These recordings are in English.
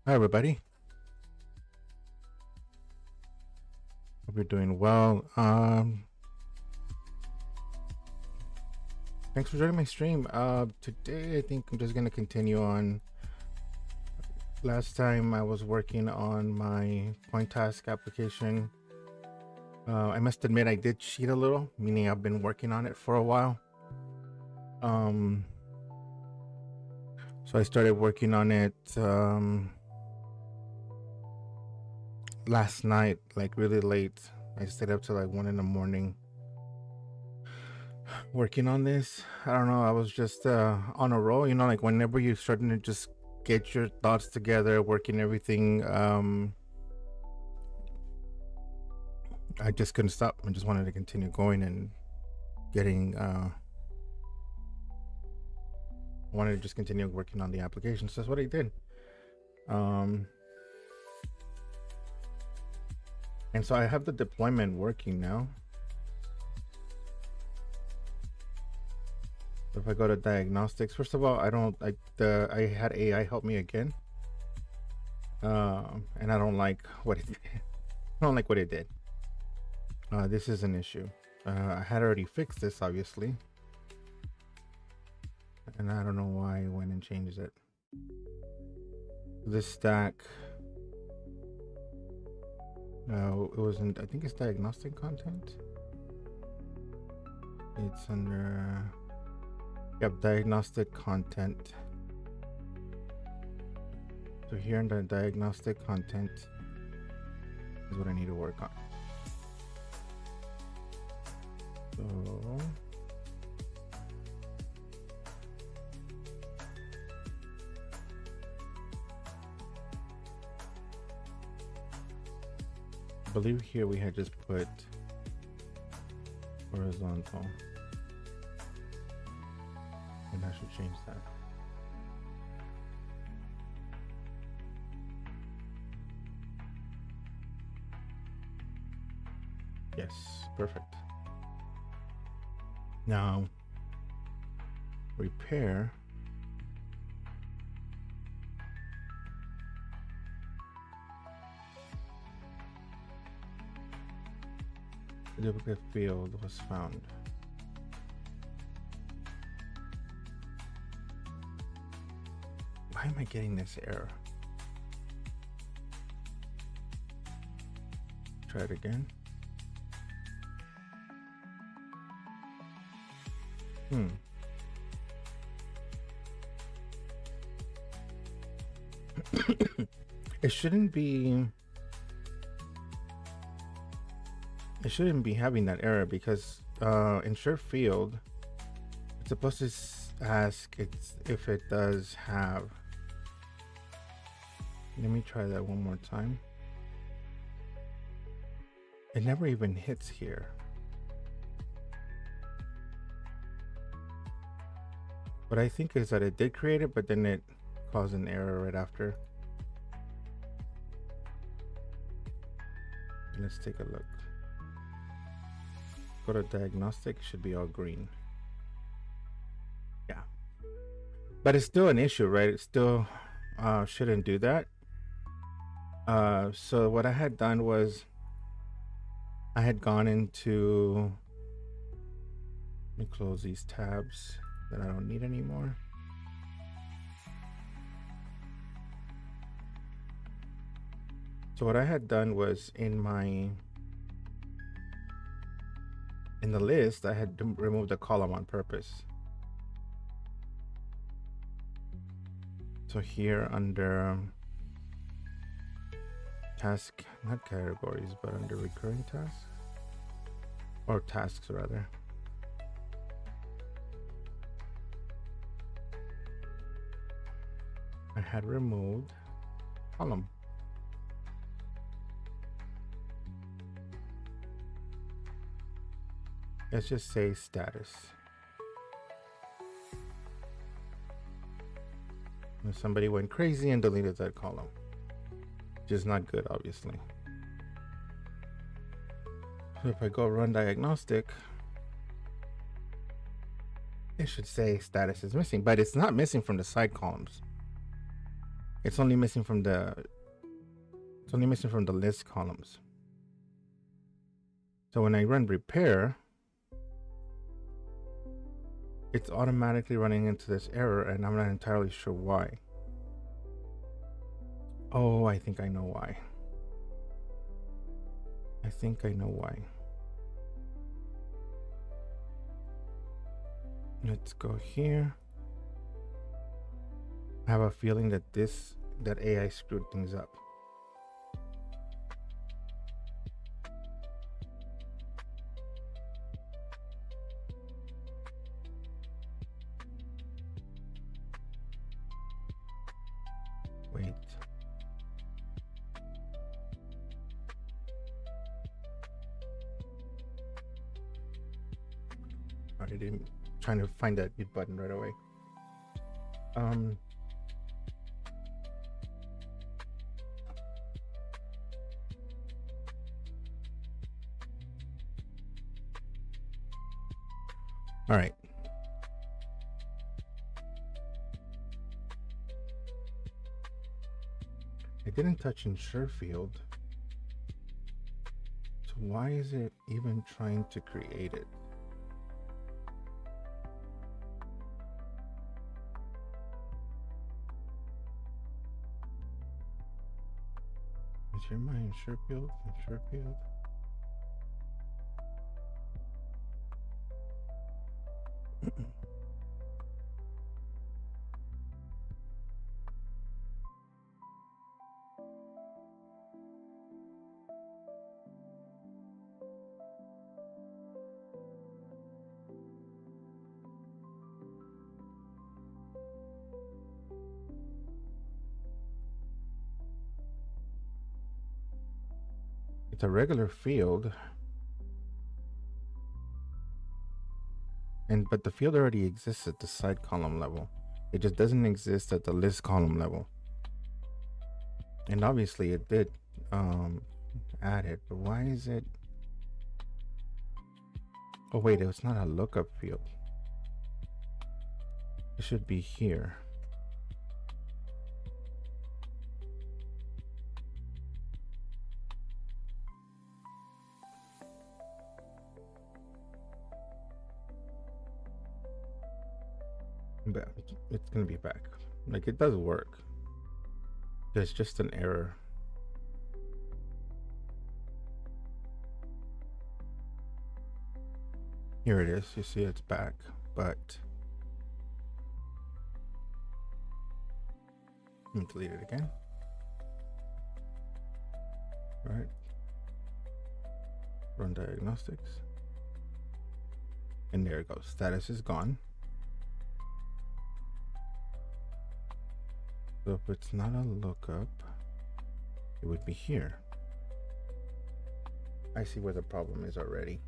Hi, everybody. Hope you're doing well. Thanks for joining my stream. Today I think I'm just gonna continue on. Last time I was working on my point task application. I must admit I did cheat a little, meaning I've been working on it for a while. So I started working on it last night, like really late. I stayed up till like 1 in the morning working on this. I don't know, I was just on a roll, you know, like whenever you're starting to just get your thoughts together, working everything, I just couldn't stop. I just wanted to continue going and getting wanted to just continue working on the application. So that's what I did. And so I have the deployment working now. If I go to diagnostics, first of all, I had AI help me again. And I don't like what it did. I don't like what it did. This is an issue. I had already fixed this, obviously. And I don't know why I went and changed it. This stack, it wasn't, I think it's diagnostic content. It's under, yep, diagnostic content. So here in the diagnostic content is what I need to work on. So I believe here we had just put horizontal, and I should change that. Yes, perfect. Now repair. The duplicate field was found. Why am I getting this error? Try it again. It shouldn't be having that error because insert field, it's supposed to ask if it does have. Let me try that one more time. It never even hits here. What I think is that it did create it, but then it caused an error right after. Let's take a look. Go to diagnostic, should be all green. Yeah, but it's still an issue, right? It still shouldn't do that. So what I had done was I had gone into, let me close these tabs that I don't need anymore. So what I had done was in the list, I had removed a column on purpose. So here under task, not categories, but under recurring tasks, or tasks rather. I had removed column. Let's just say status. And somebody went crazy and deleted that column, which is not good, obviously. So if I go run diagnostic, it should say status is missing, but it's not missing from the side columns. It's only missing from the list columns. So when I run repair, it's automatically running into this error, and I'm not entirely sure why. Oh, I think I know why. Let's go here. I have a feeling that that AI screwed things up. Wait. I didn't trying to find that mute button right away. All right. I didn't touch insure field. So why is it even trying to create it? Insure my insure field, insure field. It's a regular field, but the field already exists at the side column level. It just doesn't exist at the list column level. And obviously it did add it, but why is it? Oh wait, it's not a lookup field. It should be here. But it's gonna be back. Like, it does work. There's just an error. Here it is. You see it's back, but let me delete it again. All right. Run diagnostics. And there it goes. Status is gone. So if it's not a lookup, it would be here. I see where the problem is already.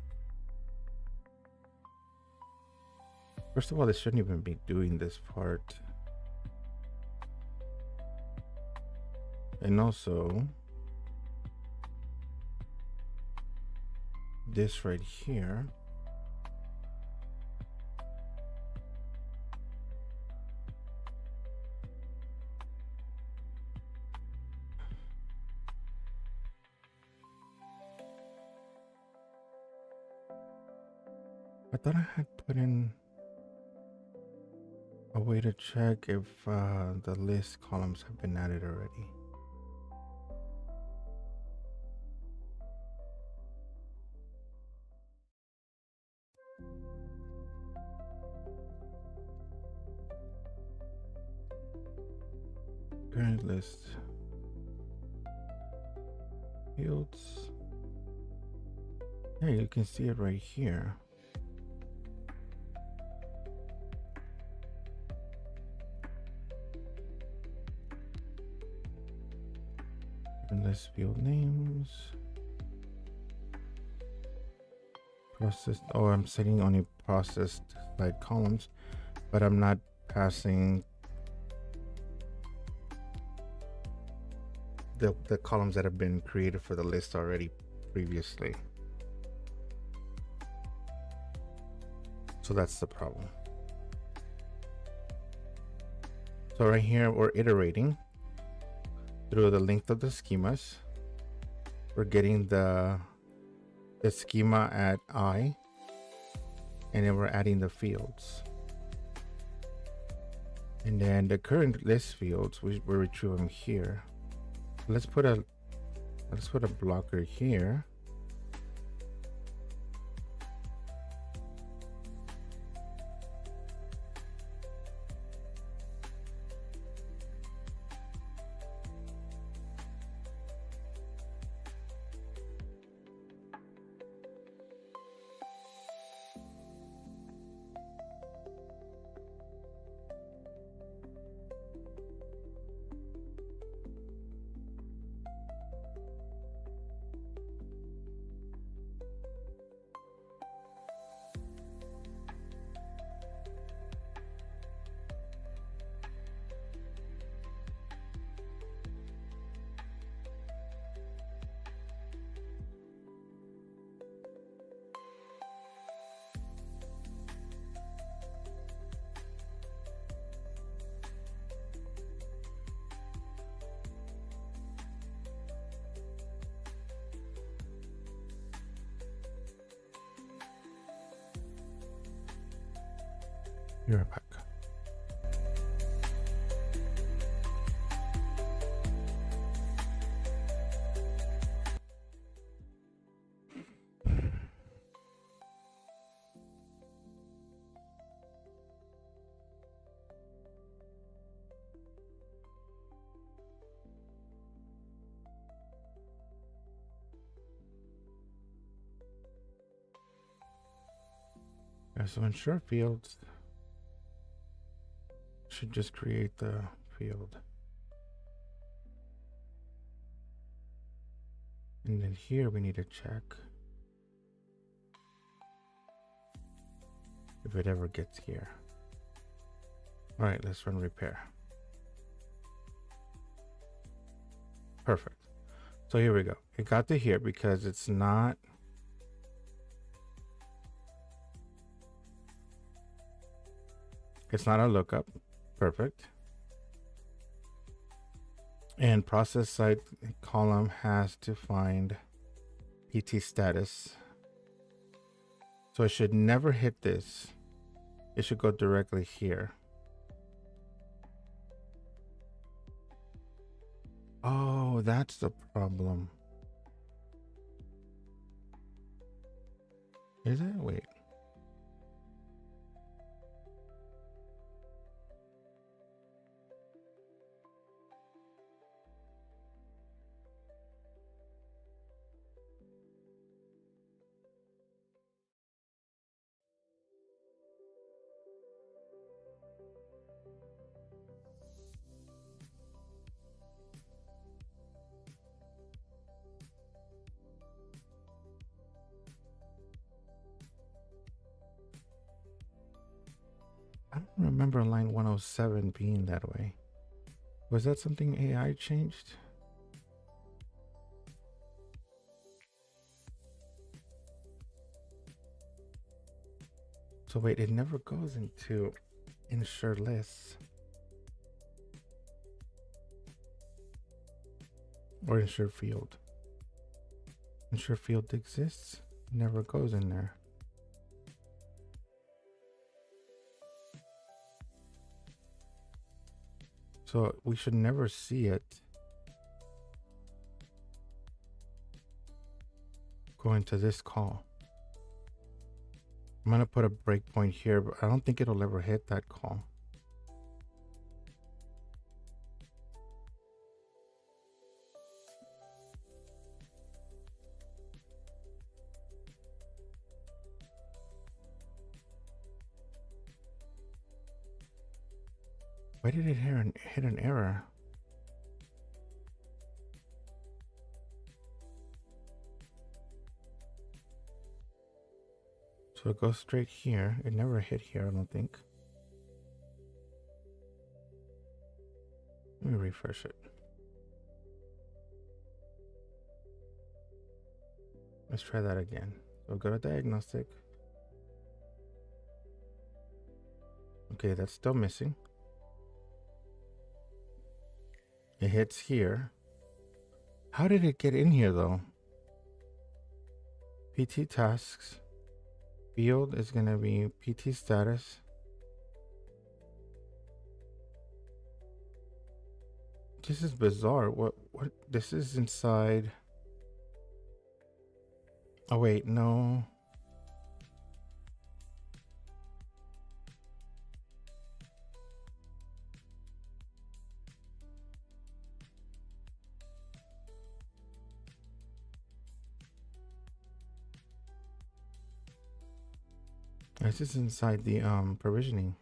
First of all, this shouldn't even be doing this part. And also, this right here. I thought I had put in a way to check if the list columns have been added already. Current list fields. Yeah, you can see it right here. List field names. Processed. Oh, I'm setting only processed side columns, but I'm not passing the columns that have been created for the list already previously. So that's the problem. So right here we're iterating. through the length of the schemas. We're getting the schema at I, and then we're adding the fields. And then the current list fields, we retrieve them here. Let's put a blocker here. You're back. So ensure fields should just create the field. And then here we need to check if it ever gets here. All right, let's run repair. Perfect. So here we go. It got to here because it's not a lookup. Perfect. And process side column has to find PT status. So it should never hit this. It should go directly here. Oh, that's the problem. Is it? Wait. I don't remember line 107 being that way. Was that something AI changed? So wait, it never goes into ensure lists or ensure field. Ensure field exists, never goes in there. So we should never see it go into this call. I'm gonna put a breakpoint here, but I don't think it'll ever hit that call. Why did it hit an error? So it goes straight here. It never hit here, I don't think. Let me refresh it. Let's try that again. So go to diagnostic. Okay, that's still missing. It hits here. How did it get in here though? PT tasks. Field is going to be PT status. This is bizarre. What this is inside. Oh wait, no. This is inside the provisioning.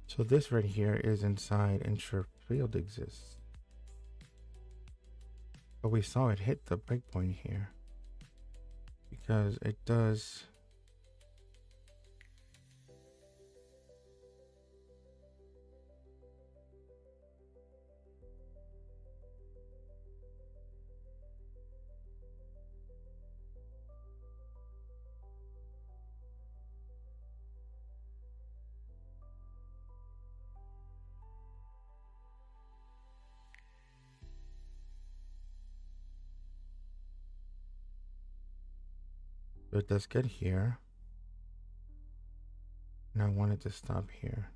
So this right here is inside ensure field exists. But we saw it hit the breakpoint here because it does. So it does get here. And I want it to stop here.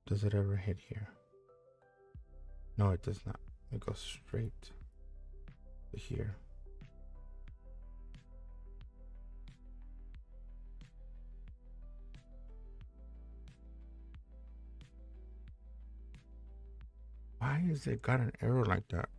Does it ever hit here? No, it does not. It goes straight to here. Why is it got an error like that?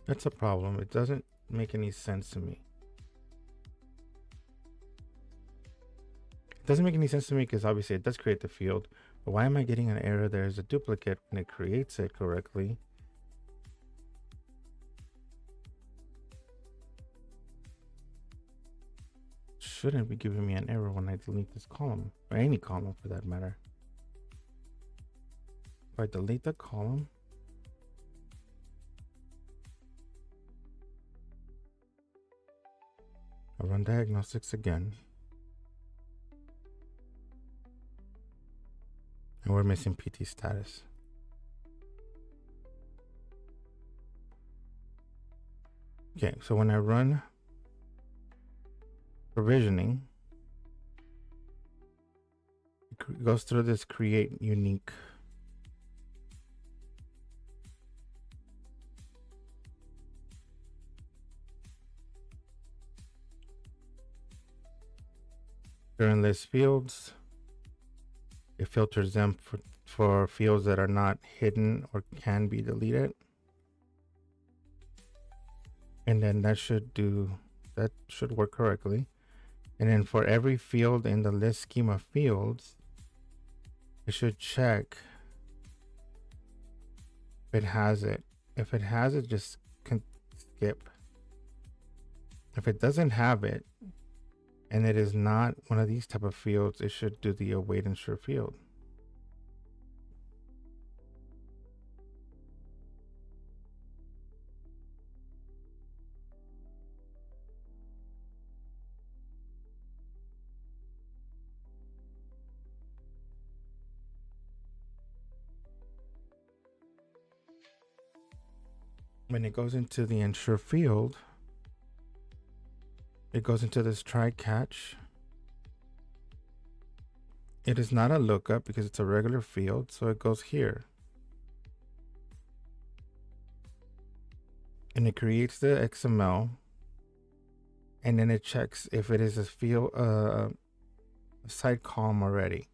That's a problem. It doesn't make any sense to me. It doesn't make any sense to me because obviously it does create the field. But why am I getting an error? There's a duplicate when it creates it correctly. Shouldn't be giving me an error when I delete this column, or any column for that matter. If I delete the column, I run diagnostics again, and we're missing PT status. Okay, so when I run provisioning, it goes through this create unique. During list fields, it filters them for fields that are not hidden or can be deleted. And then that should work correctly. And then for every field in the list schema fields, it should check if it has it. If it has it, just skip. If it doesn't have it, and it is not one of these type of fields, it should do the await ensure field. When it goes into the ensure field, it goes into this try catch. It is not a lookup because it's a regular field, so it goes here. And it creates the XML, and then it checks if it is a field, a side column already,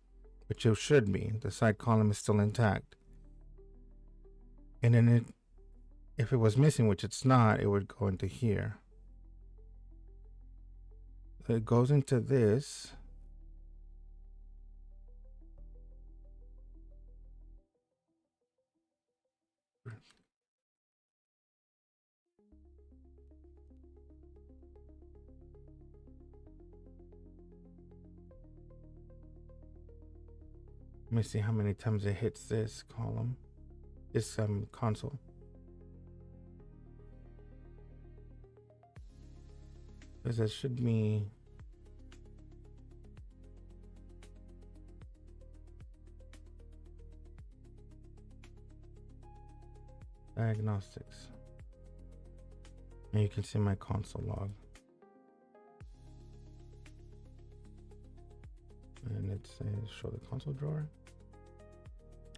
which it should be. The side column is still intact. And then if it was missing, which it's not, it would go into here. So it goes into this. Let me see how many times it hits this column, this console. Because that should be diagnostics. And you can see my console log. And it says show the console drawer,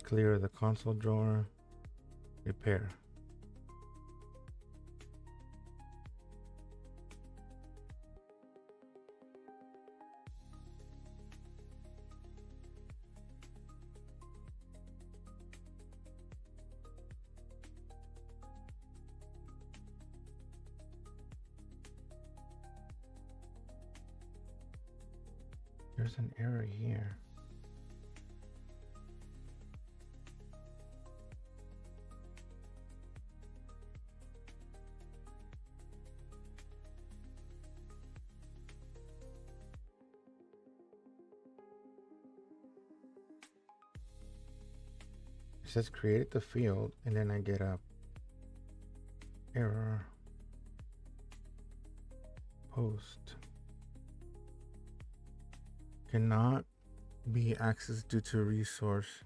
clear the console drawer, repair. There's an error here. It says create the field, and then I get a error post. Cannot be accessed due to resource.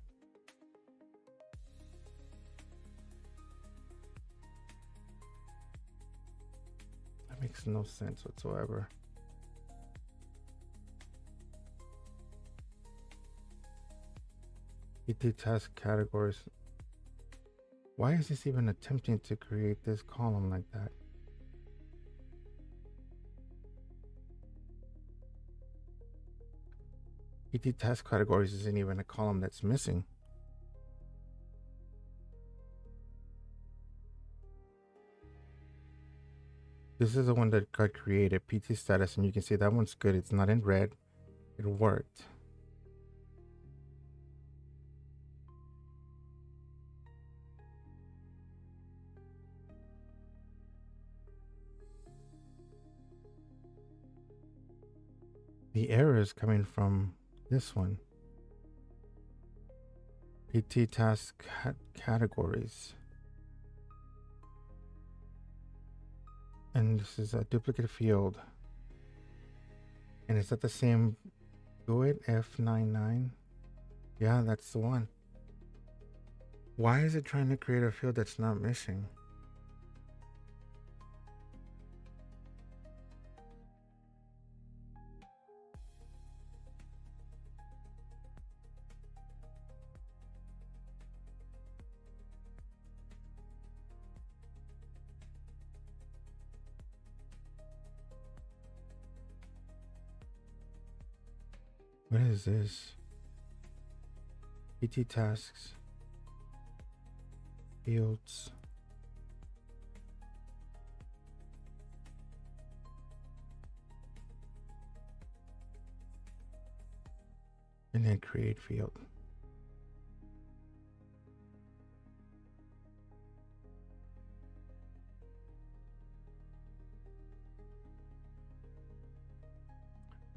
That makes no sense whatsoever. PT task categories. Why is this even attempting to create this column like that? PT task categories isn't even a column that's missing. This is the one that got created, PT status, and you can see that one's good. It's not in red. It worked. The error is coming from this one. PT task categories. And this is a duplicate field. And is that the same? Go it F99. Yeah, that's the one. Why is it trying to create a field that's not missing? What is this? PT tasks, fields. And then create field.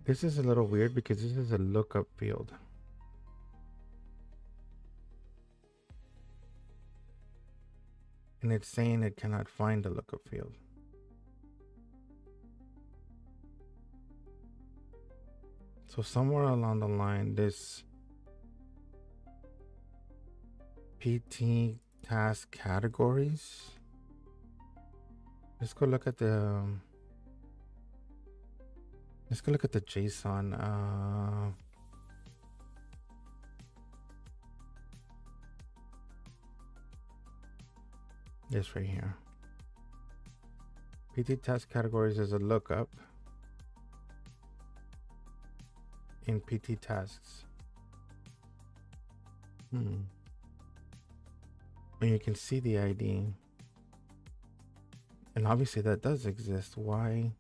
This is a little weird because this is a lookup field. And it's saying it cannot find the lookup field. So somewhere along the line, this PT task categories. Let's go look at the Let's go look at the JSON. This right here. PT task categories is a lookup in PT tasks. And you can see the ID. And obviously that does exist. Why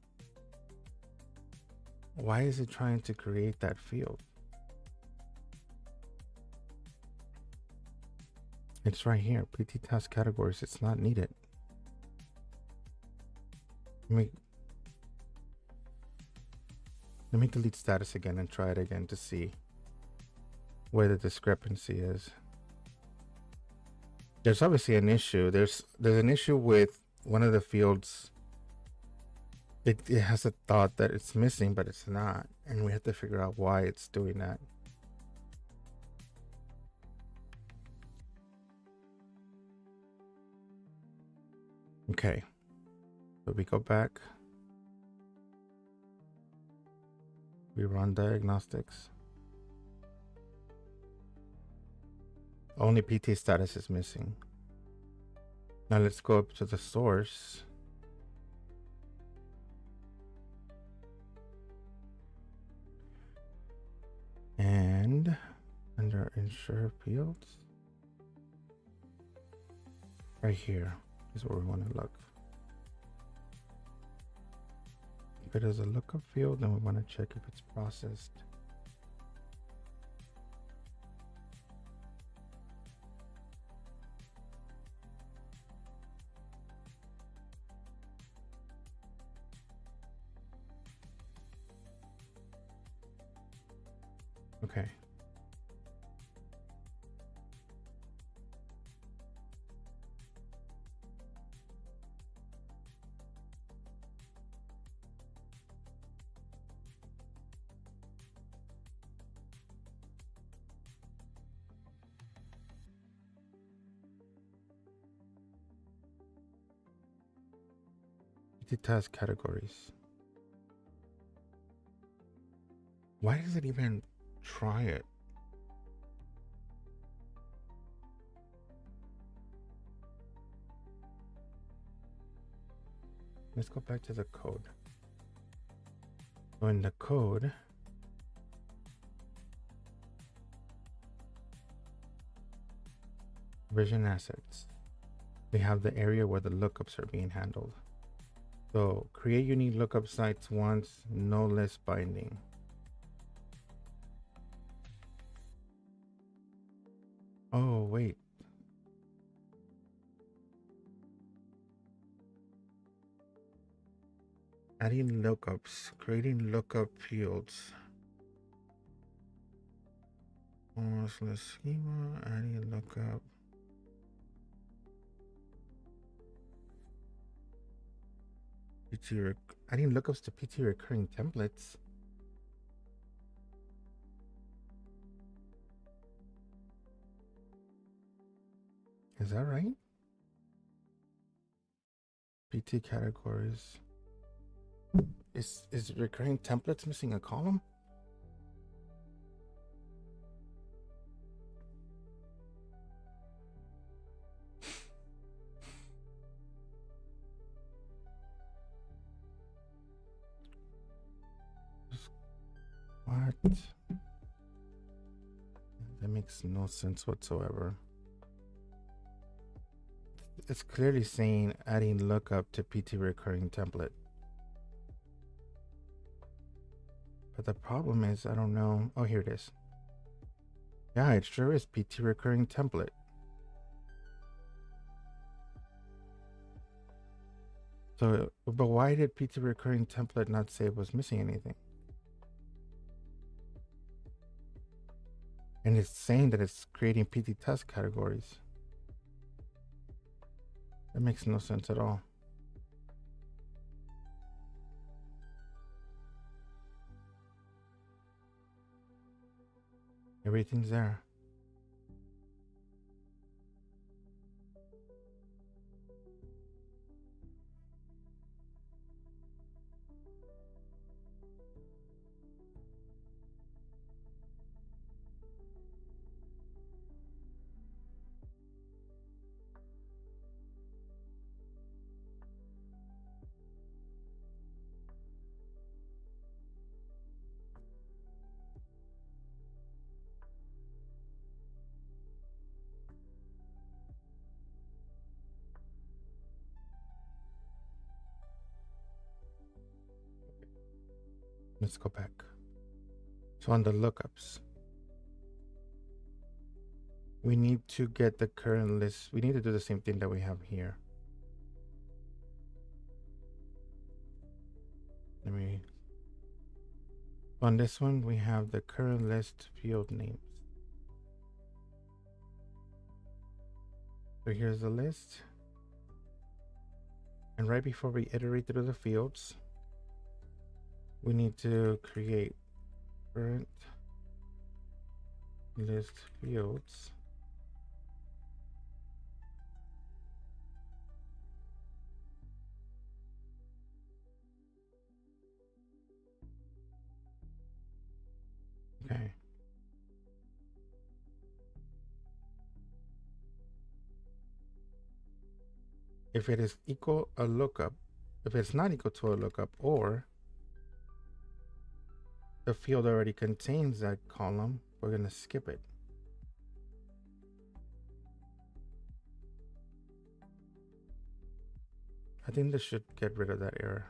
is it trying to create that field? It's right here, PT task categories. It's not needed. Let me delete status again and try it again to see where the discrepancy is. There's obviously an issue. There's an issue with one of the fields. It has a thought that it's missing, but it's not. And we have to figure out why it's doing that. Okay. So we go back. We run diagnostics. Only PT status is missing. Now let's go up to the source. And under ensure fields, right here is where we want to look. If it is a lookup field, then we want to check if it's processed. Okay. The task categories. Why does it even try it? Let's go back to the code. So in the code, version assets, we have the area where the lookups are being handled. So create unique lookup sites once, no list binding. Oh, wait. Adding lookups, creating lookup fields. Almost list schema, adding lookup. Adding lookups to PT recurring templates. Is that right? PT categories. Is recurring templates missing a column? What? That makes no sense whatsoever. It's clearly saying adding lookup to PT recurring template. But the problem is, I don't know. Oh, here it is. Yeah, it sure is PT recurring template. So, but why did PT recurring template not say it was missing anything? And it's saying that it's creating PT task categories. That makes no sense at all. Everything's there. Let's go back. So on the lookups, we need to get the current list. We need to do the same thing that we have here. On this one, we have the current list field names. So here's the list. And right before we iterate through the fields, we need to create current list fields. Okay. If it is equal a lookup, if it's not equal to a lookup, or the field already contains that column, we're going to skip it. I think this should get rid of that error.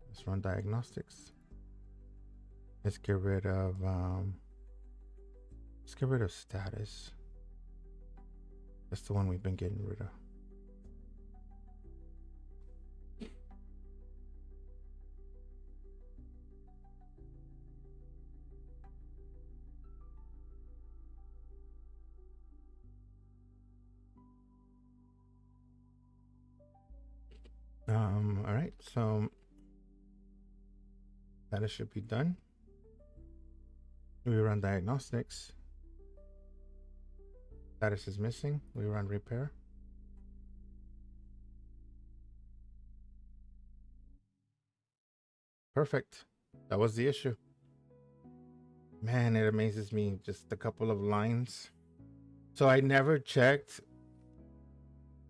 Let's run diagnostics. Let's get rid of status. That's the one we've been getting rid of. All right, so that should be done. We run diagnostics. Status is missing. We run repair. Perfect. That was the issue. Man, it amazes me. Just a couple of lines. So I never checked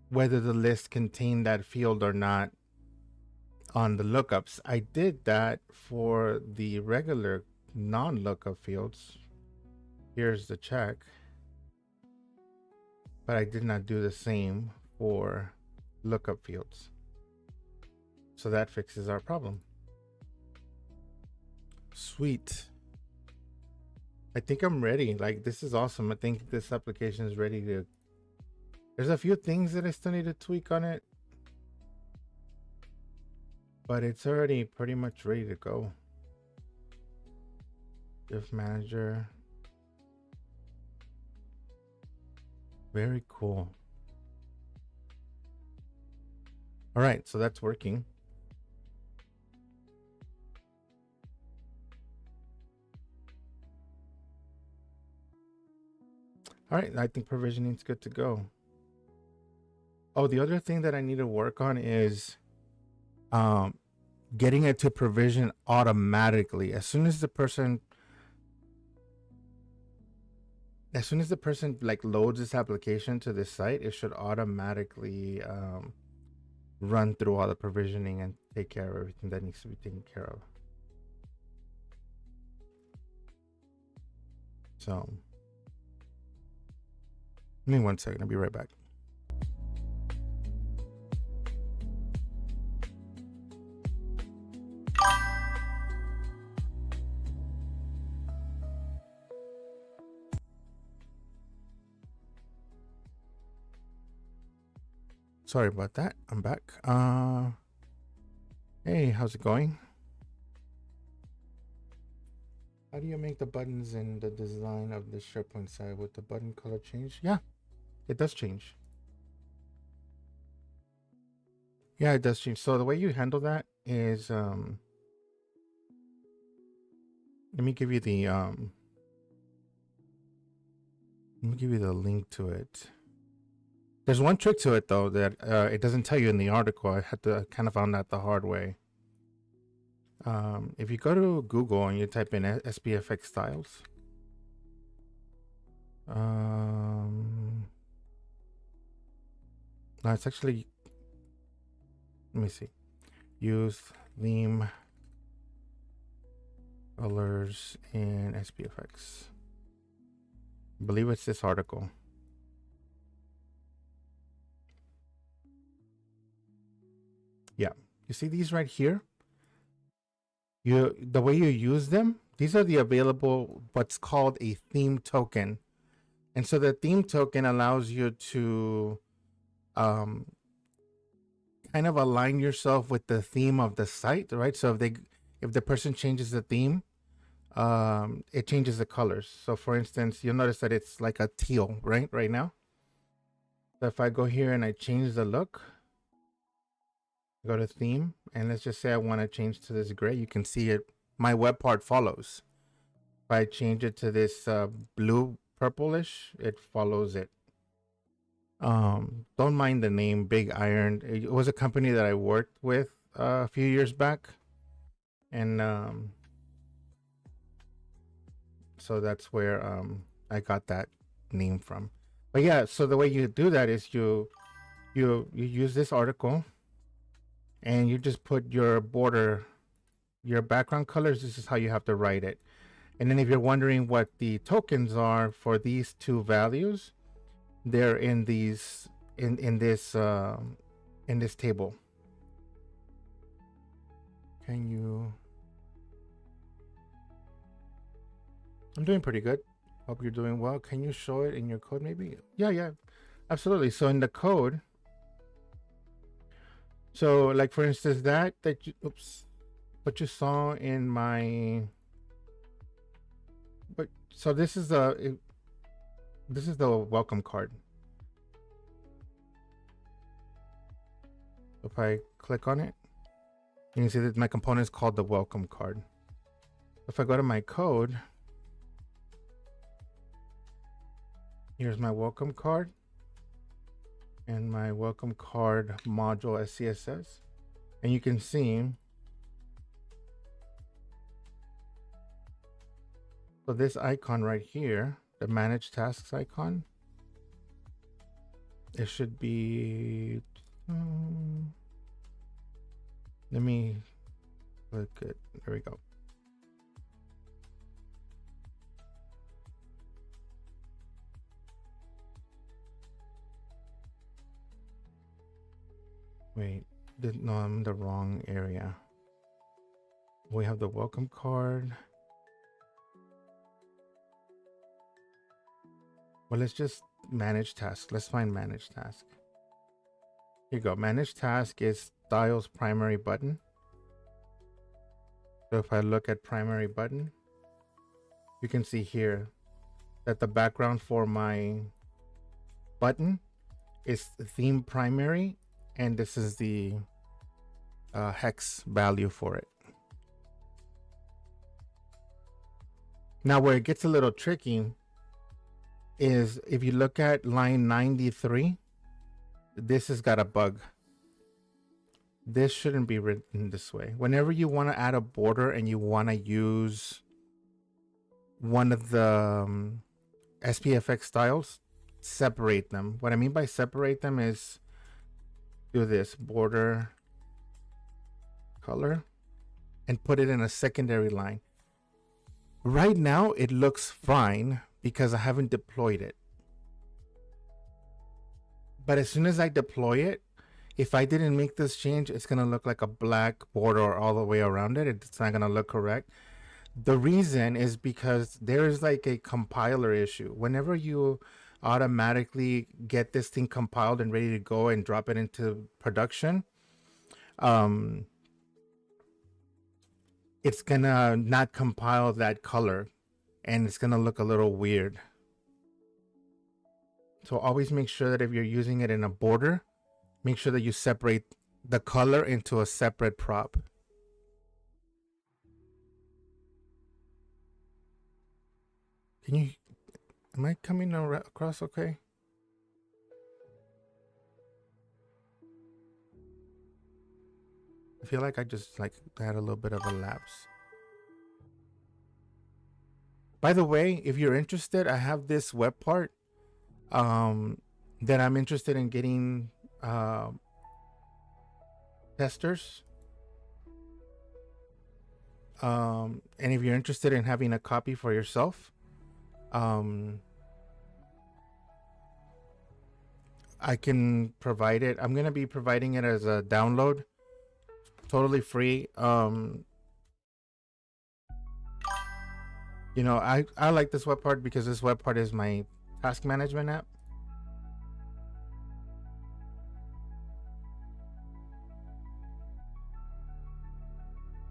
whether the list contained that field or not on the lookups. I did that for the regular non-lookup fields. Here's the check. But I did not do the same for lookup fields. So that fixes our problem. Sweet. I think I'm ready. Like, this is awesome. I think this application is ready to... There's a few things that I still need to tweak on it, but it's already pretty much ready to go. Div manager. Very cool. All right, so that's working. All right, I think provisioning is good to go. Oh, the other thing that I need to work on is getting it to provision automatically. As soon as the person like loads this application to this site, it should automatically run through all the provisioning and take care of everything that needs to be taken care of. So give me 1 second, I'll be right back. Sorry about that. I'm back. Hey, how's it going? How do you make the buttons in the design of the SharePoint side with the button color change? Yeah, it does change. Yeah, it does change. So the way you handle that is, let me give you the link to it. There's one trick to it though that it doesn't tell you in the article. I kind of found that the hard way. If you go to Google and you type in SPFx styles, no, it's actually, let me see. Use theme colors in SPFx. I believe it's this article. You see these right here? The way you use them, these are the available, what's called a theme token. And so the theme token allows you to kind of align yourself with the theme of the site, right? So if the person changes the theme, it changes the colors. So for instance, you'll notice that it's like a teal, right now. So if I go here and I change the look, go to theme, and let's just say I want to change to this gray, you can see it, my Webpart follows. If I change it to this blue purplish, it follows it. Don't mind the name Big Iron. It was a company that I worked with a few years back, and so that's where I got that name from. But yeah, so the way you do that is you use this article and you just put your border, your background colors. This is how you have to write it. And then if you're wondering what the tokens are for these two values, they're in these in this table. Can you? I'm doing pretty good. Hope you're doing well. Can you show it in your code maybe? Yeah, absolutely. So in the code, so like for instance that you, oops, what you saw in my, but so this is the welcome card. If I click on it, you can see that my component is called the welcome card. If I go to my code, here's my welcome card and my welcome card module SCSS. And you can see, so this icon right here, the manage tasks icon, it should be, let me look at, there we go. Wait, no, I'm in the wrong area. We have the welcome card. Well, let's just manage task. Let's find manage task. Here you go. Manage task is styles primary button. So if I look at primary button, you can see here that the background for my button is theme primary, and this is the hex value for it. Now where it gets a little tricky is if you look at line 93, this has got a bug. This shouldn't be written this way. Whenever you want to add a border and you want to use one of the SPFx styles, separate them. What I mean by separate them is do this border color and put it in a secondary line. Right now it looks fine because I haven't deployed it. But as soon as I deploy it, if I didn't make this change, it's going to look like a black border all the way around it. It's not going to look correct. The reason is because there is like a compiler issue. Whenever you automatically get this thing compiled and ready to go and drop it into production, it's going to not compile that color and it's going to look a little weird. So always make sure that if you're using it in a border, make sure that you separate the color into a separate prop. Can you, am I coming across okay? I feel like I just had a little bit of a lapse. By the way, if you're interested, I have this Webpart that I'm interested in getting testers. And if you're interested in having a copy for yourself, I can provide it. I'm going to be providing it as a download totally free. You know, I like this Webpart because this Webpart is my task management app.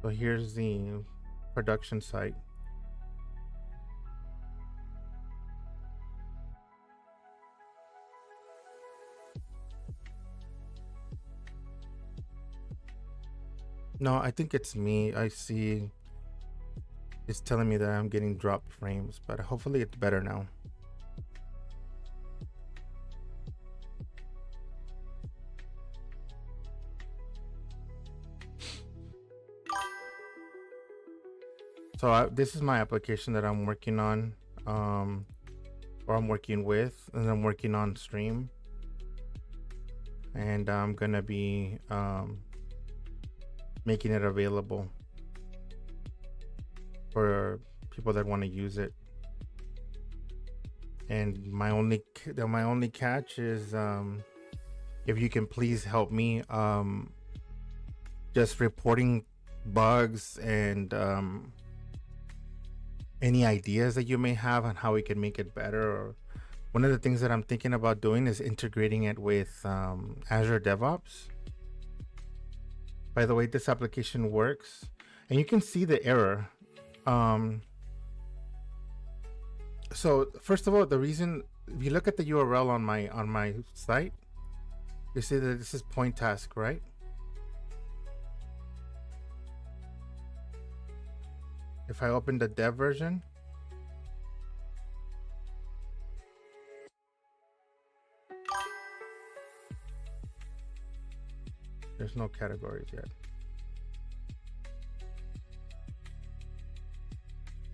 So here's the production site. No, I think it's me. I see it's telling me that I'm getting dropped frames, but hopefully it's better now. So this is my application that I'm working on, or I'm working with, and I'm working on stream. And I'm gonna be making it available for people that want to use it. And my only catch is if you can please help me just reporting bugs and any ideas that you may have on how we can make it better. Or one of the things that I'm thinking about doing is integrating it with Azure DevOps. By the way, this application works, and you can see the error. So first of all, the reason, if you look at the URL on my site, you see that this is point task, right? If I open the dev version, there's no categories yet.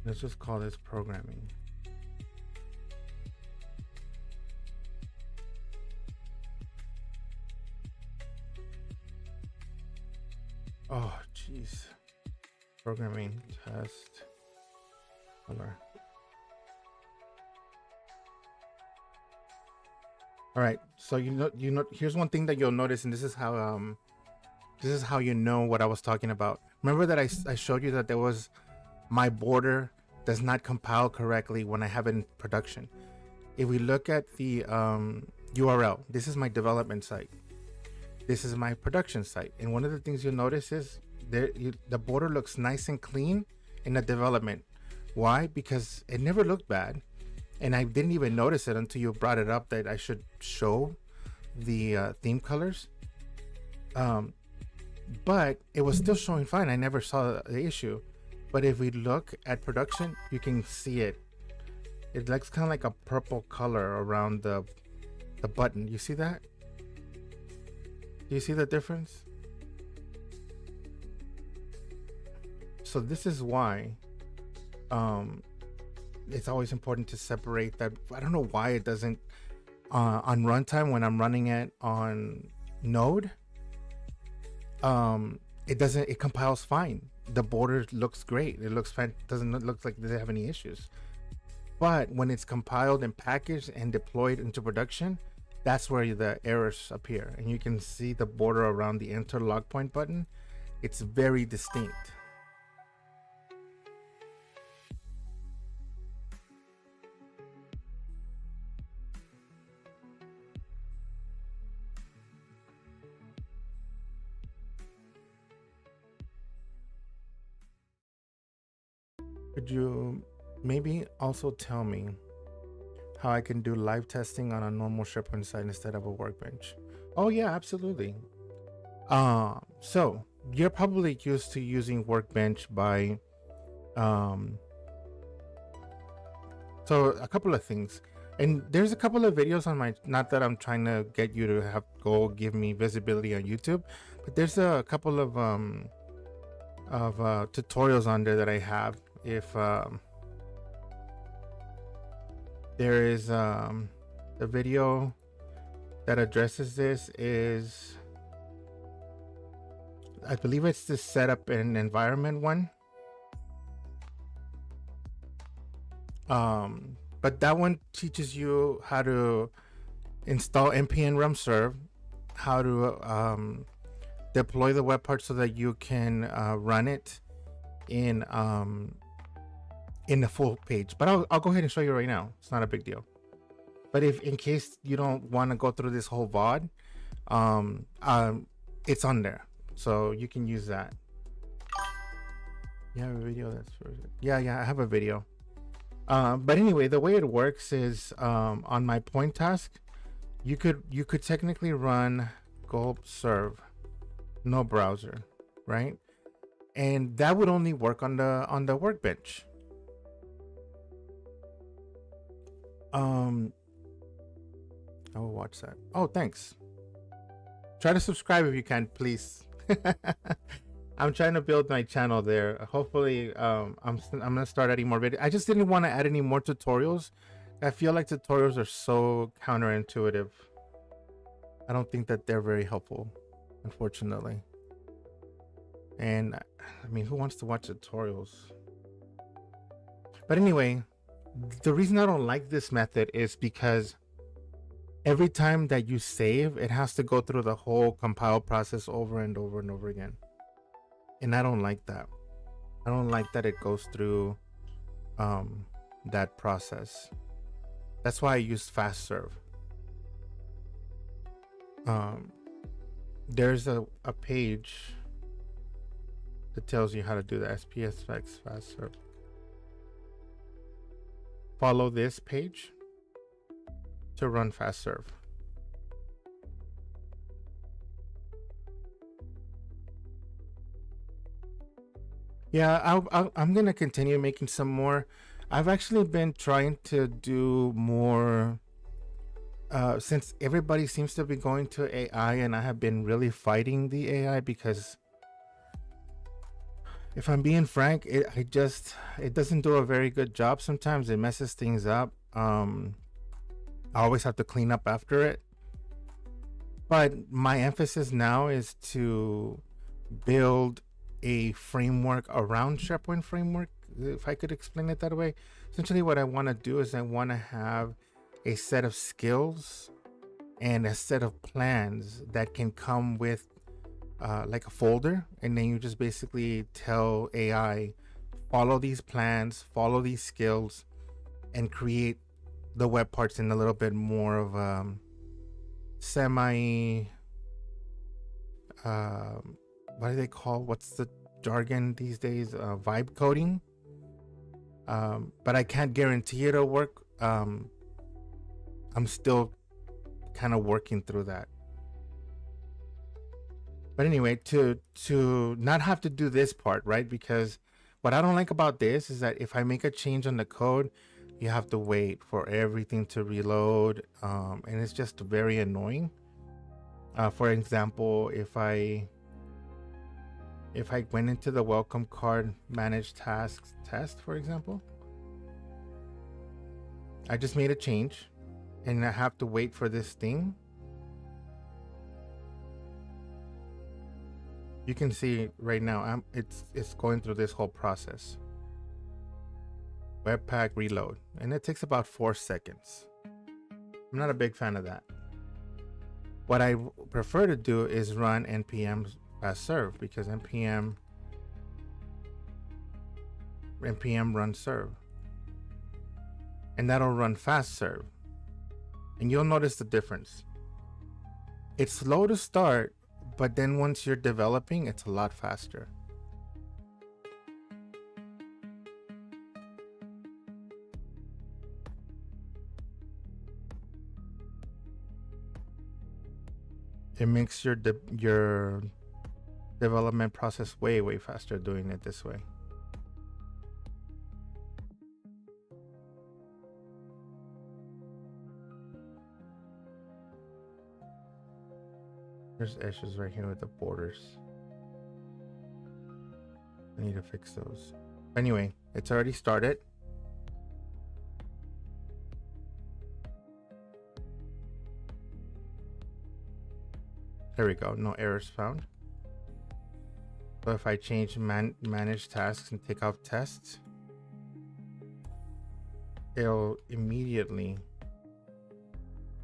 Let's just call this programming. Oh, jeez. Programming test color. All right, so you know, here's one thing that you'll notice, and this is how you know what I was talking about. Remember that I showed you that there was my border does not compile correctly when I have it in production. If we look at the URL, this is my development site. This is my production site. And one of the things you'll notice is the border looks nice and clean in the development. Why? Because it never looked bad. And I didn't even notice it until you brought it up that I should show the theme colors. But it was still showing fine. I never saw the issue. But if we look at production, you can see it. It looks kind of like a purple color around the button. You see that? Do you see the difference? So this is why it's always important to separate that. I don't know why it doesn't on runtime when I'm running it on Node. It compiles fine. The border looks great. It looks fine. Doesn't look like they have any issues. But when it's compiled and packaged and deployed into production, that's where the errors appear. And you can see the border around the enter log point button. It's very distinct. Could you maybe also tell me how I can do live testing on a normal SharePoint site instead of a workbench? Oh yeah, absolutely. So you're probably used to using Workbench by so a couple of things, and there's a couple of videos on my, not that I'm trying to get you to have go give me visibility on YouTube, but there's a couple of tutorials on there that I have. If there is the video that addresses this is, I believe it's the setup and environment one. But that one teaches you how to install npm run serve, how to deploy the web part so that you can run it in the full page. But I'll go ahead and show you right now. It's not a big deal. But if in case you don't want to go through this whole VOD, it's on there, so you can use that. You have a video that's for it. Yeah, I have a video. But anyway, the way it works is on my point task, you could technically run gulp serve, no browser, right? And that would only work on the workbench. I will watch that. Oh, thanks. Try to subscribe if you can, please. I'm trying to build my channel there. Hopefully, I'm gonna start adding more videos. I just didn't want to add any more tutorials. I feel like tutorials are so counterintuitive. I don't think that they're very helpful, unfortunately. And I mean, who wants to watch tutorials? But anyway, the reason I don't like this method is because every time that you save, it has to go through the whole compile process over and over and over again. And I don't like that. I don't like that it goes through that process. That's why I use fast serve. There's a page that tells you how to do the SPFx fast serve. Follow this page to run fast serve. Yeah, I'm gonna continue making some more. I've actually been trying to do more since everybody seems to be going to AI, and I have been really fighting the AI because, if I'm being frank, it doesn't do a very good job. Sometimes it messes things up. I always have to clean up after it. But my emphasis now is to build a framework around SharePoint framework, if I could explain it that way. Essentially what I want to do is I want to have a set of skills and a set of plans that can come with like a folder, and then you just basically tell AI, follow these plans, follow these skills, and create the web parts in a little bit more of semi what do they call, what's the jargon these days, vibe coding. But I can't guarantee it'll work. I'm still kind of working through that. But anyway, to not have to do this part, right? Because what I don't like about this is that if I make a change on the code, you have to wait for everything to reload, and it's just very annoying. For example, if I went into the welcome card manage tasks test, for example, I just made a change and I have to wait for this thing. You can see right now it's going through this whole process. Webpack reload, and it takes about 4 seconds. I'm not a big fan of that. What I prefer to do is run npm fast serve, because npm run serve, and that'll run fast serve, and you'll notice the difference. It's slow to start, but then once you're developing, it's a lot faster. It makes your development process way faster doing it this way. There's issues right here with the borders. I need to fix those. Anyway, it's already started. There we go, no errors found. So if I change manage tasks and take off tests, it'll immediately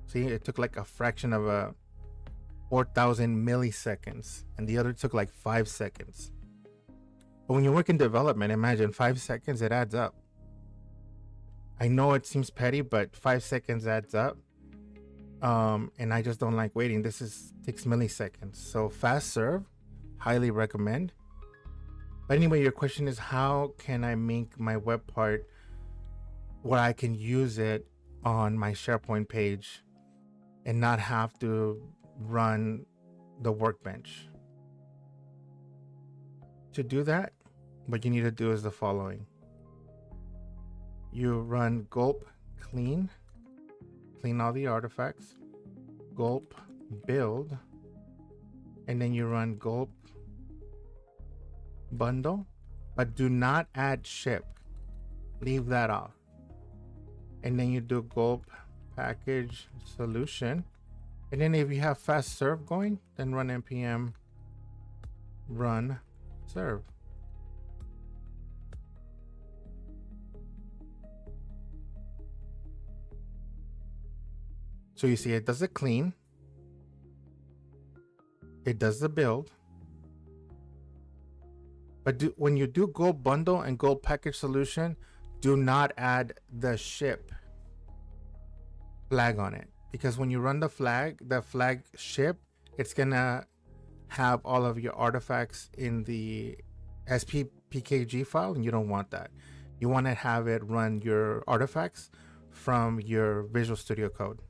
see. It took like a fraction of a 4,000 milliseconds, and the other took like 5 seconds. But when you work in development, imagine 5 seconds, it adds up. I know it seems petty, but 5 seconds adds up. And I just don't like waiting. This takes milliseconds. So fast serve, highly recommend. But anyway, your question is, how can I make my Webpart where I can use it on my SharePoint page and not have to run the workbench? To do that, what you need to do is the following. You run gulp clean all the artifacts, gulp build, and then you run gulp bundle, but do not add ship. Leave that off. And then you do gulp package solution. And then if you have fast serve going, then run npm run serve. So you see it does a clean, it does the build, but when you do gulp bundle and gulp package solution, do not add the ship flag on it, because when you run the flag ship, it's gonna have all of your artifacts in the SPFx file, and you don't want that. You want to have it run your artifacts from your Visual Studio Code.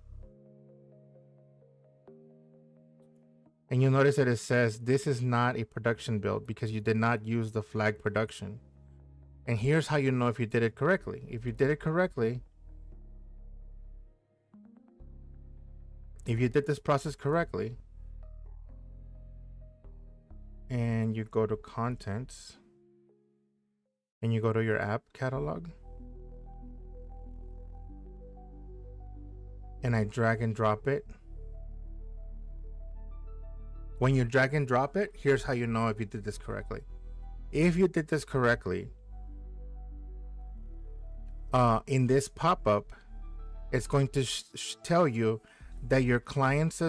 And you'll notice that it says this is not a production build because you did not use the flag production. And here's how you know if you did it correctly. If you did it correctly, if you did this process correctly, and you go to contents, and you go to your app catalog, and I drag and drop it. When you drag and drop it, here's how you know if you did this correctly. If you did this correctly, in this pop-up, it's going to tell you that your client's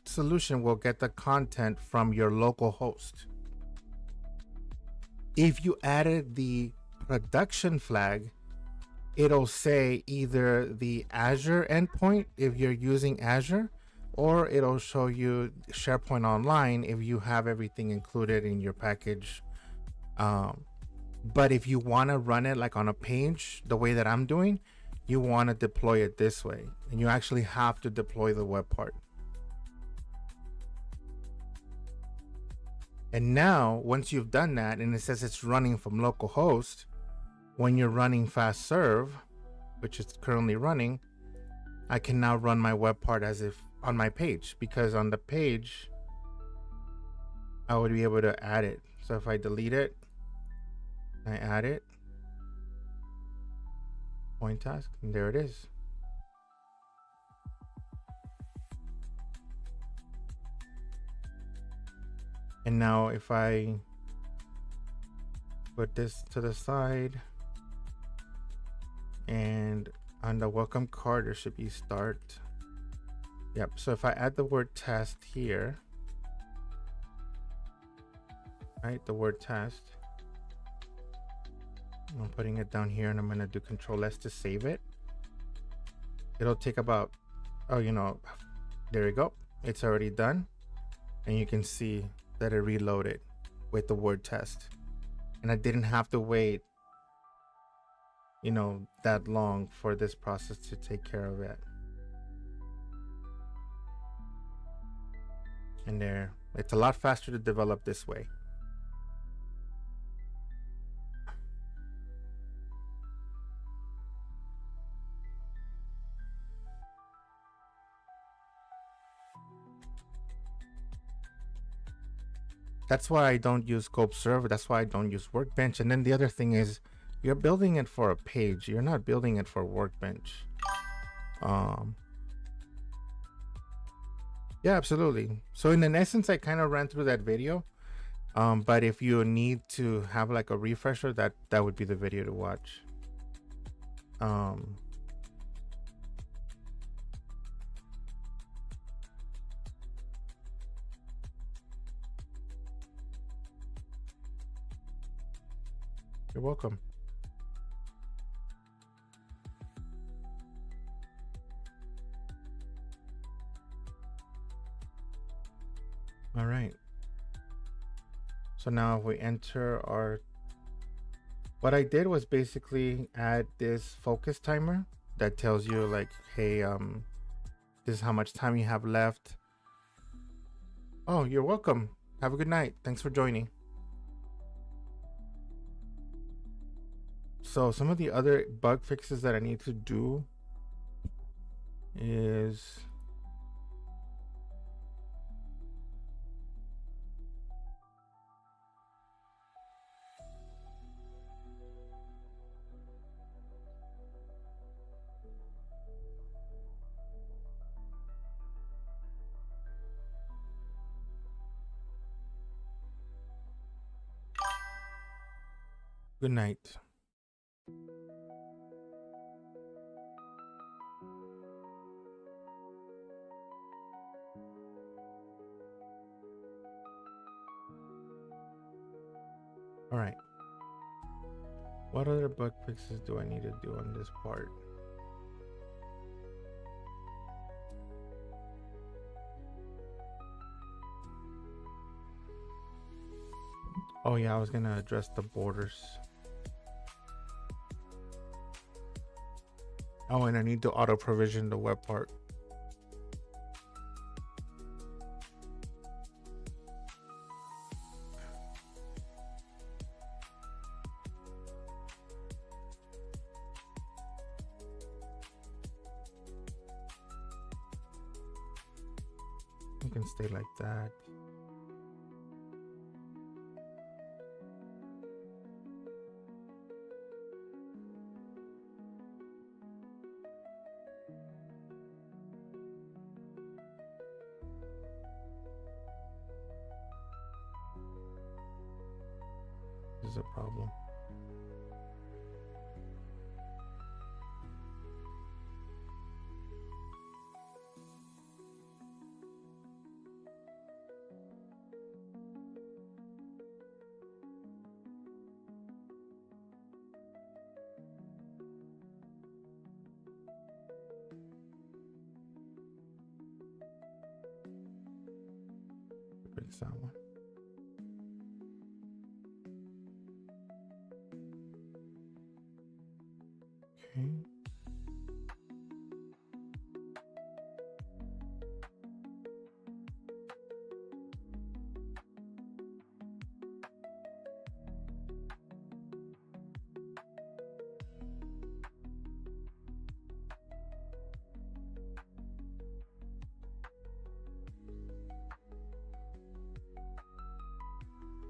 solution will get the content from your local host. If you added the production flag, it'll say either the Azure endpoint if you're using Azure, or it'll show you SharePoint Online if you have everything included in your package. But if you want to run it like on a page, the way that I'm doing, you want to deploy it this way, and you actually have to deploy the Webpart. And now, once you've done that, and it says it's running from localhost, when you're running fast serve, which is currently running, I can now run my Webpart as if on my page, because on the page I would be able to add it. So if I delete it, I add it, point task, and there it is. And now if I put this to the side, and on the welcome card there should be start. Yep, so if I add the word test here, right, the word test, I'm putting it down here, and I'm going to do Control S to save it. It'll take about, there you go. It's already done. And you can see that it reloaded with the word test. And I didn't have to wait, that long for this process to take care of it. And there, it's a lot faster to develop this way. That's why I don't use Scope Server. That's why I don't use Workbench. And then the other thing is, you're building it for a page. You're not building it for Workbench. Yeah, absolutely. So in essence, I kind of ran through that video. But if you need to have like a refresher, that would be the video to watch. You're welcome. All right. So now if we enter our, what I did was basically add this focus timer that tells you like, hey, this is how much time you have left. Oh, you're welcome. Have a good night. Thanks for joining. So some of the other bug fixes that I need to do is good night. All right. What other bug fixes do I need to do on this part? Oh yeah, I was gonna address the borders. Oh, and I need to auto provision the Webpart. You can stay like that. This is a problem. Fix that one. Okay.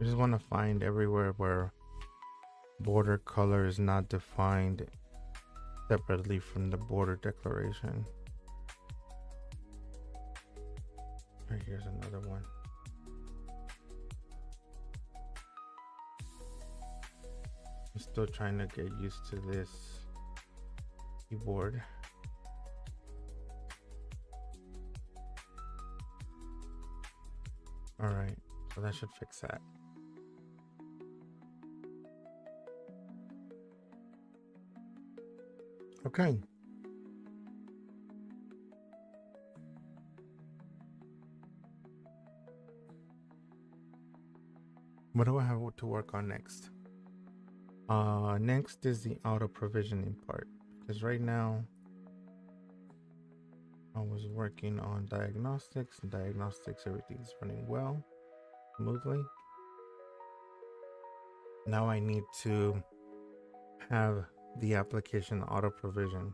I just want to find everywhere where border color is not defined separately from the border declaration. Right, here's another one. I'm still trying to get used to this keyboard. All right, so that should fix that. Okay. What do I have to work on next? Next is the auto provisioning part, because right now I was working on diagnostics, and diagnostics, everything's running well, smoothly. Now I need to have the application auto provision.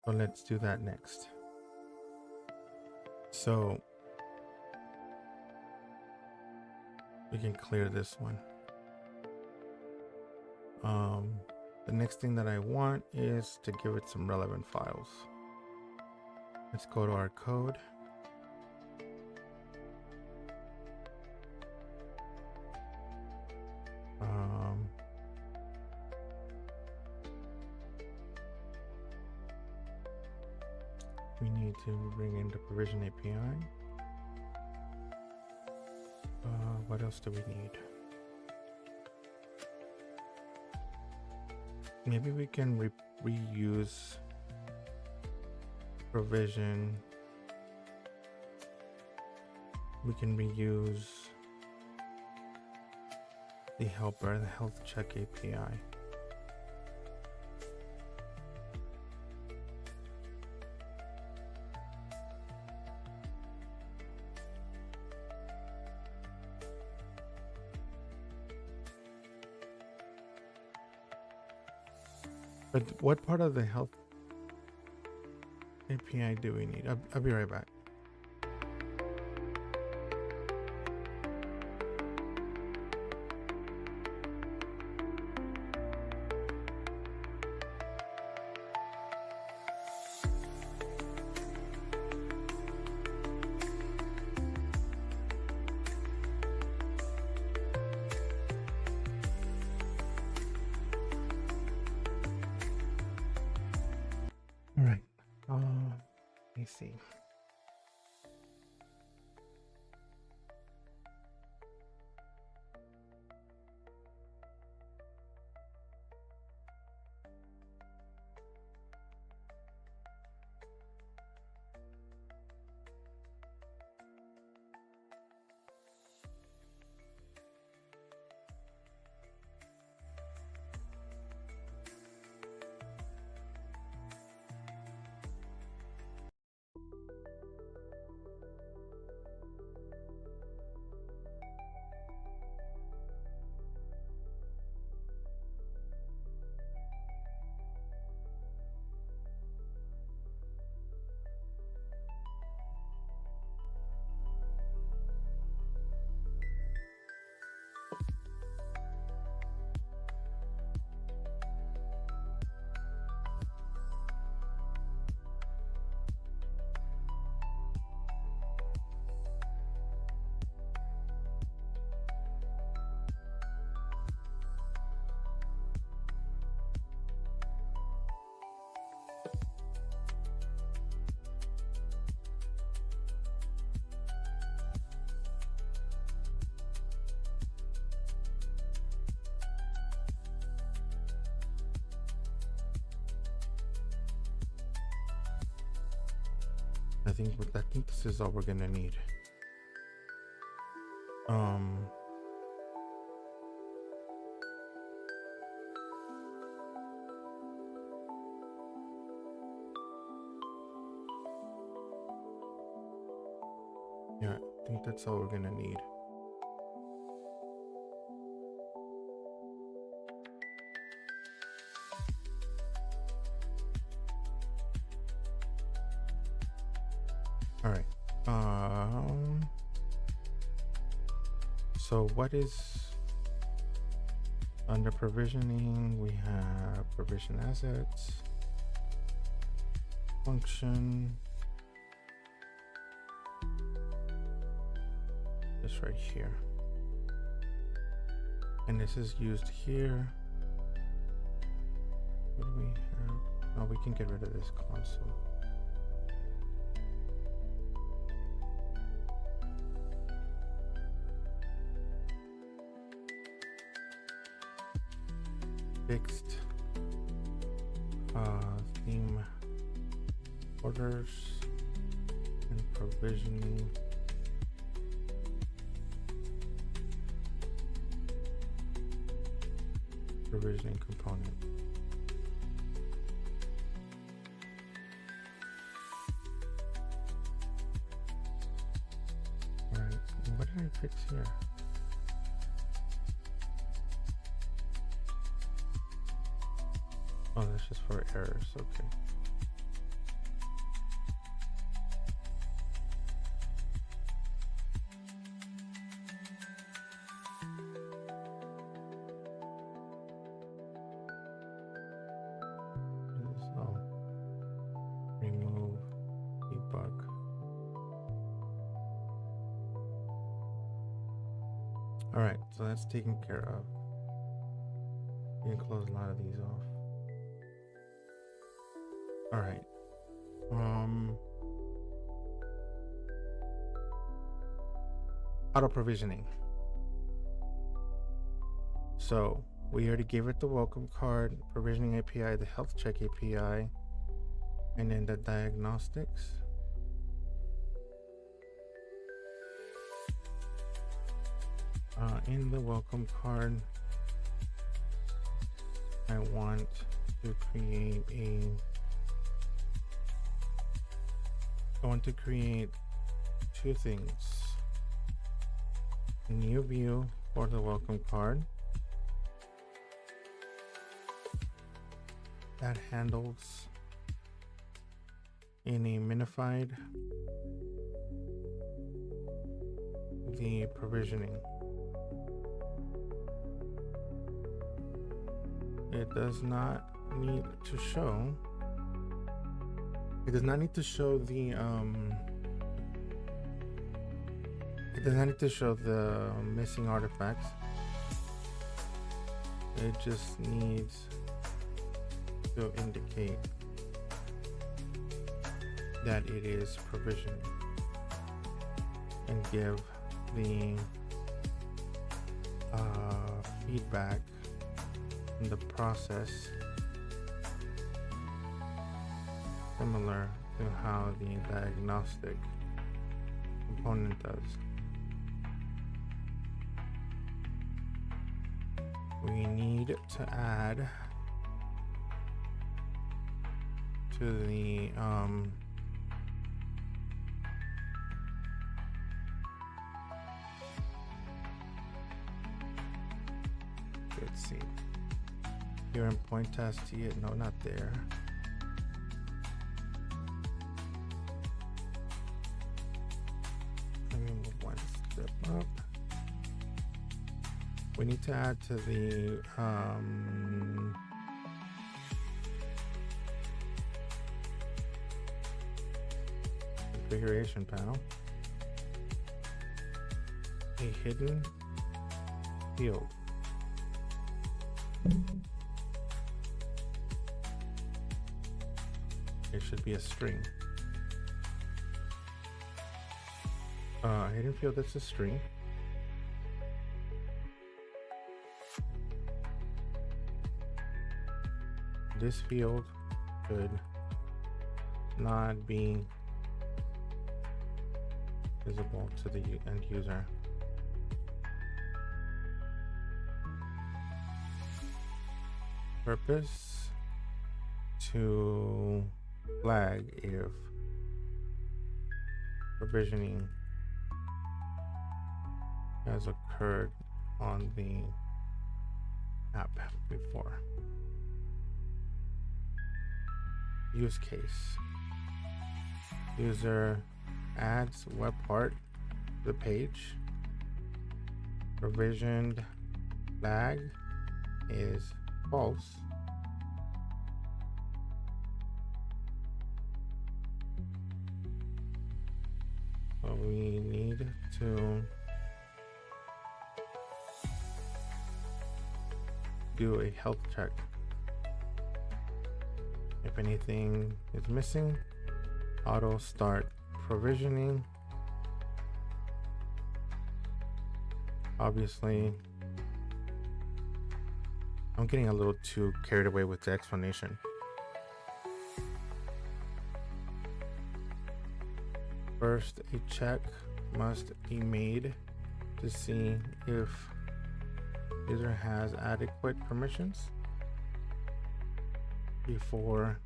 So let's do that next. So we can clear this one. The next thing that I want is to give it some relevant files. Let's go to our code. to bring in the provision API. What else do we need? Maybe we can reuse provision. We can reuse the helper, the health check API. But what part of the health API do we need? I'll be right back. All right. Let me see. I think this is all we're gonna need. Yeah, I think that's all we're gonna need. All right. So what is under provisioning? We have provision assets, function, this right here, and this is used here. What do we have? Oh, we can get rid of this console. Fixed theme orders and provisioning. Provisioning component. All right, what did I fix here? Oh, that's just for errors, okay. So, remove, debug. All right, so that's taken care of. You can close a lot of these off. All right. auto provisioning. So we already gave it the welcome card, provisioning API, the health check API, and then the diagnostics. In the welcome card, I want to create two things. A new view for the welcome card that handles in a minified the provisioning. It does not need to show. It does not need to show the It does not need to show the missing artifacts. It just needs to indicate that it is provisioned and give the feedback in the process similar to how the diagnostic component does. We need to add to the let's see. Here in point task T, no, not there. Let me move one step up. We need to add to the configuration panel a hidden field. It should be a string. Hidden field that's a string. This field should not be visible to the end user. Purpose to flag if provisioning has occurred on the app before. Use case. User adds Webpart to the page. Provisioned flag is false. So we need to do a health check. If anything is missing, auto start provisioning. Obviously, I'm getting a little too carried away with the explanation. First, a check must be made to see if user has adequate permissions before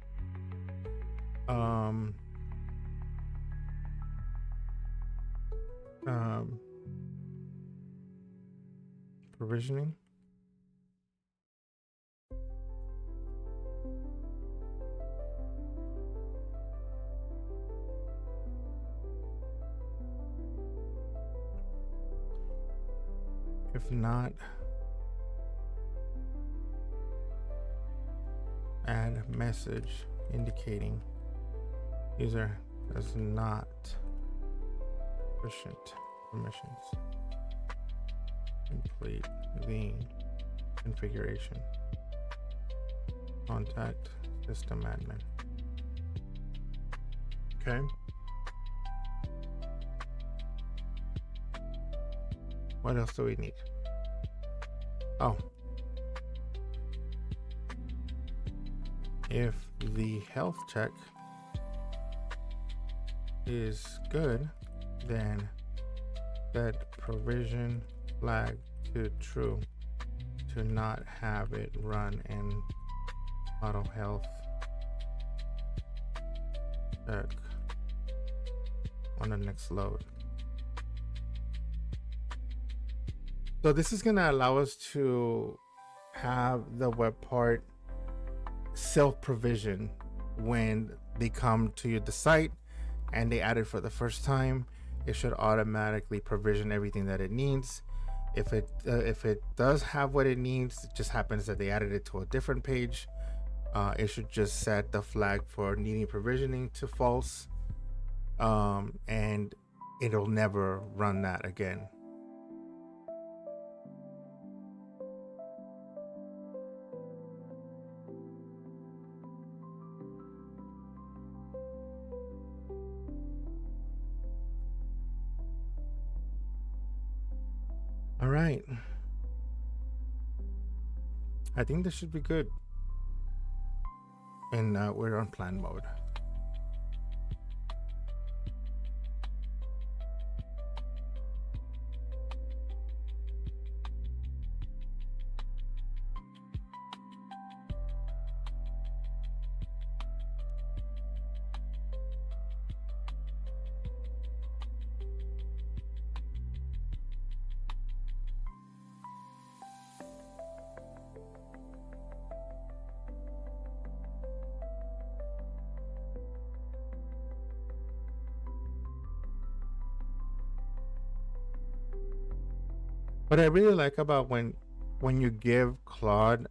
provisioning. If not, add message indicating user does not sufficient permissions. Complete the configuration. Contact system admin. Okay. What else do we need? Oh, if the health check is good, then set provision flag to true to not have it run in auto health check on the next load. So this is going to allow us to have the Webpart self-provision when they come to the site and they add it for the first time. It should automatically provision everything that it needs. If it does have what it needs, it just happens that they added it to a different page, it should just set the flag for needing provisioning to false, and it'll never run that again. All right, I think this should be good. And we're on plan mode. What I really like about when you give Claude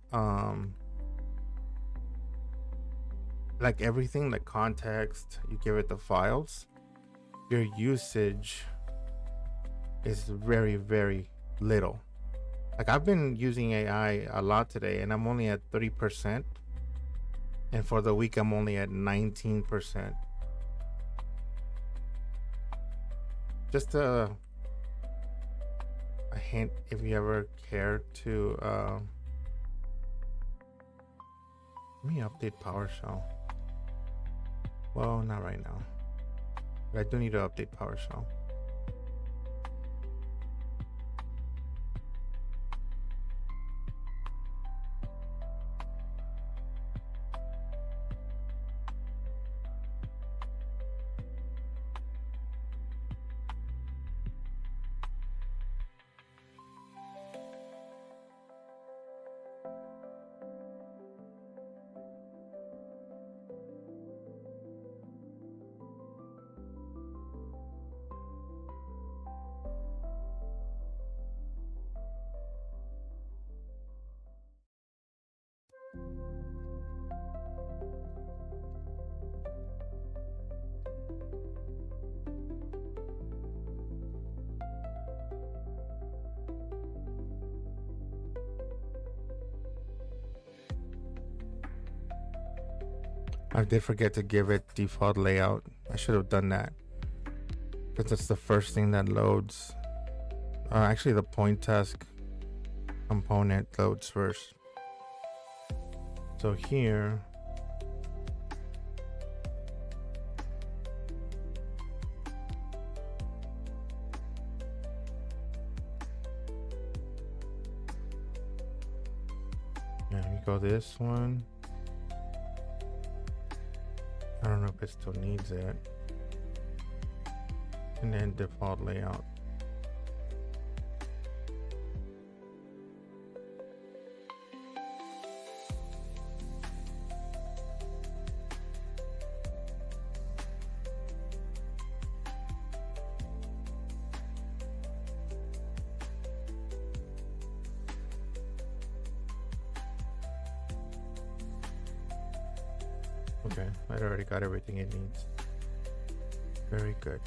like everything, like context, you give it the files, your usage is very, very little. Like I've been using AI a lot today and I'm only at 30%, and for the week I'm only at 19%. Just a hint, if you ever care to let me update PowerShell. Well, not right now, but I do need to update PowerShell. I did forget to give it default layout. I should have done that, because that's the first thing that loads. Actually, the point task component loads first. So here, yeah, we go this one. I don't know if it still needs it. And then default layout. Okay, it already got everything it needs. Very good.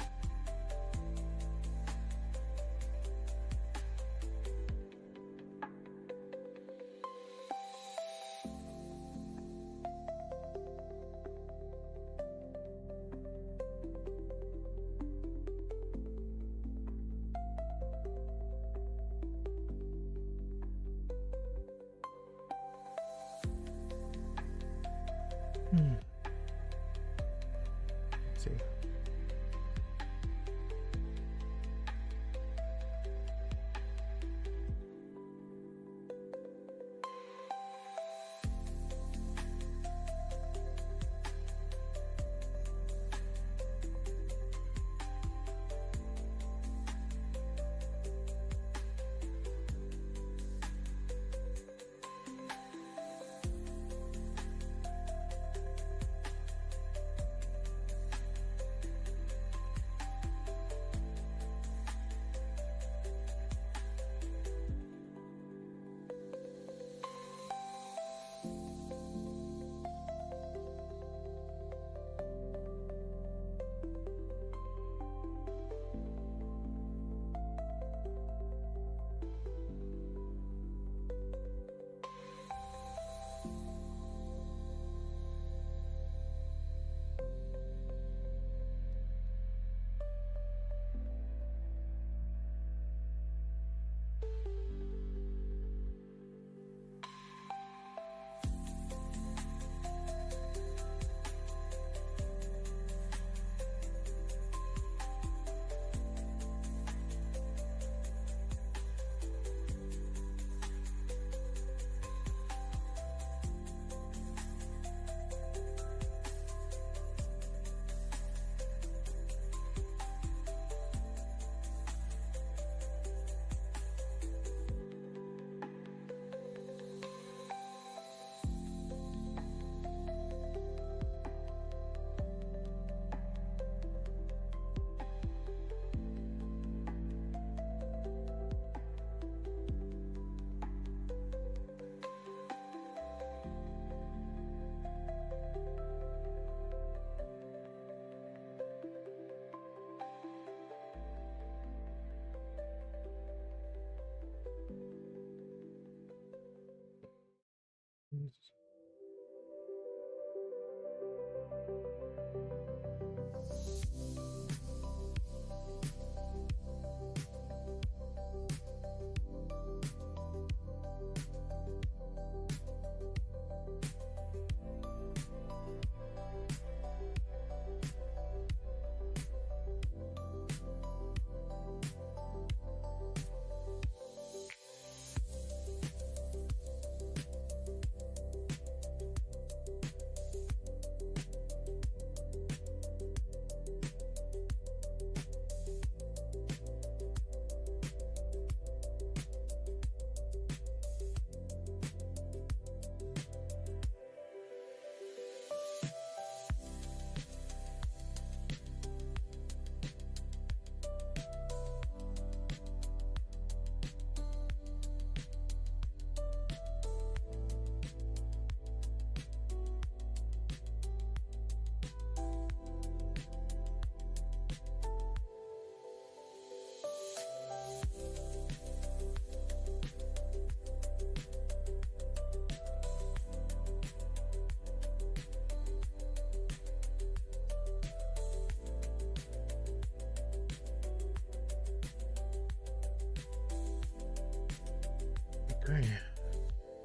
Okay.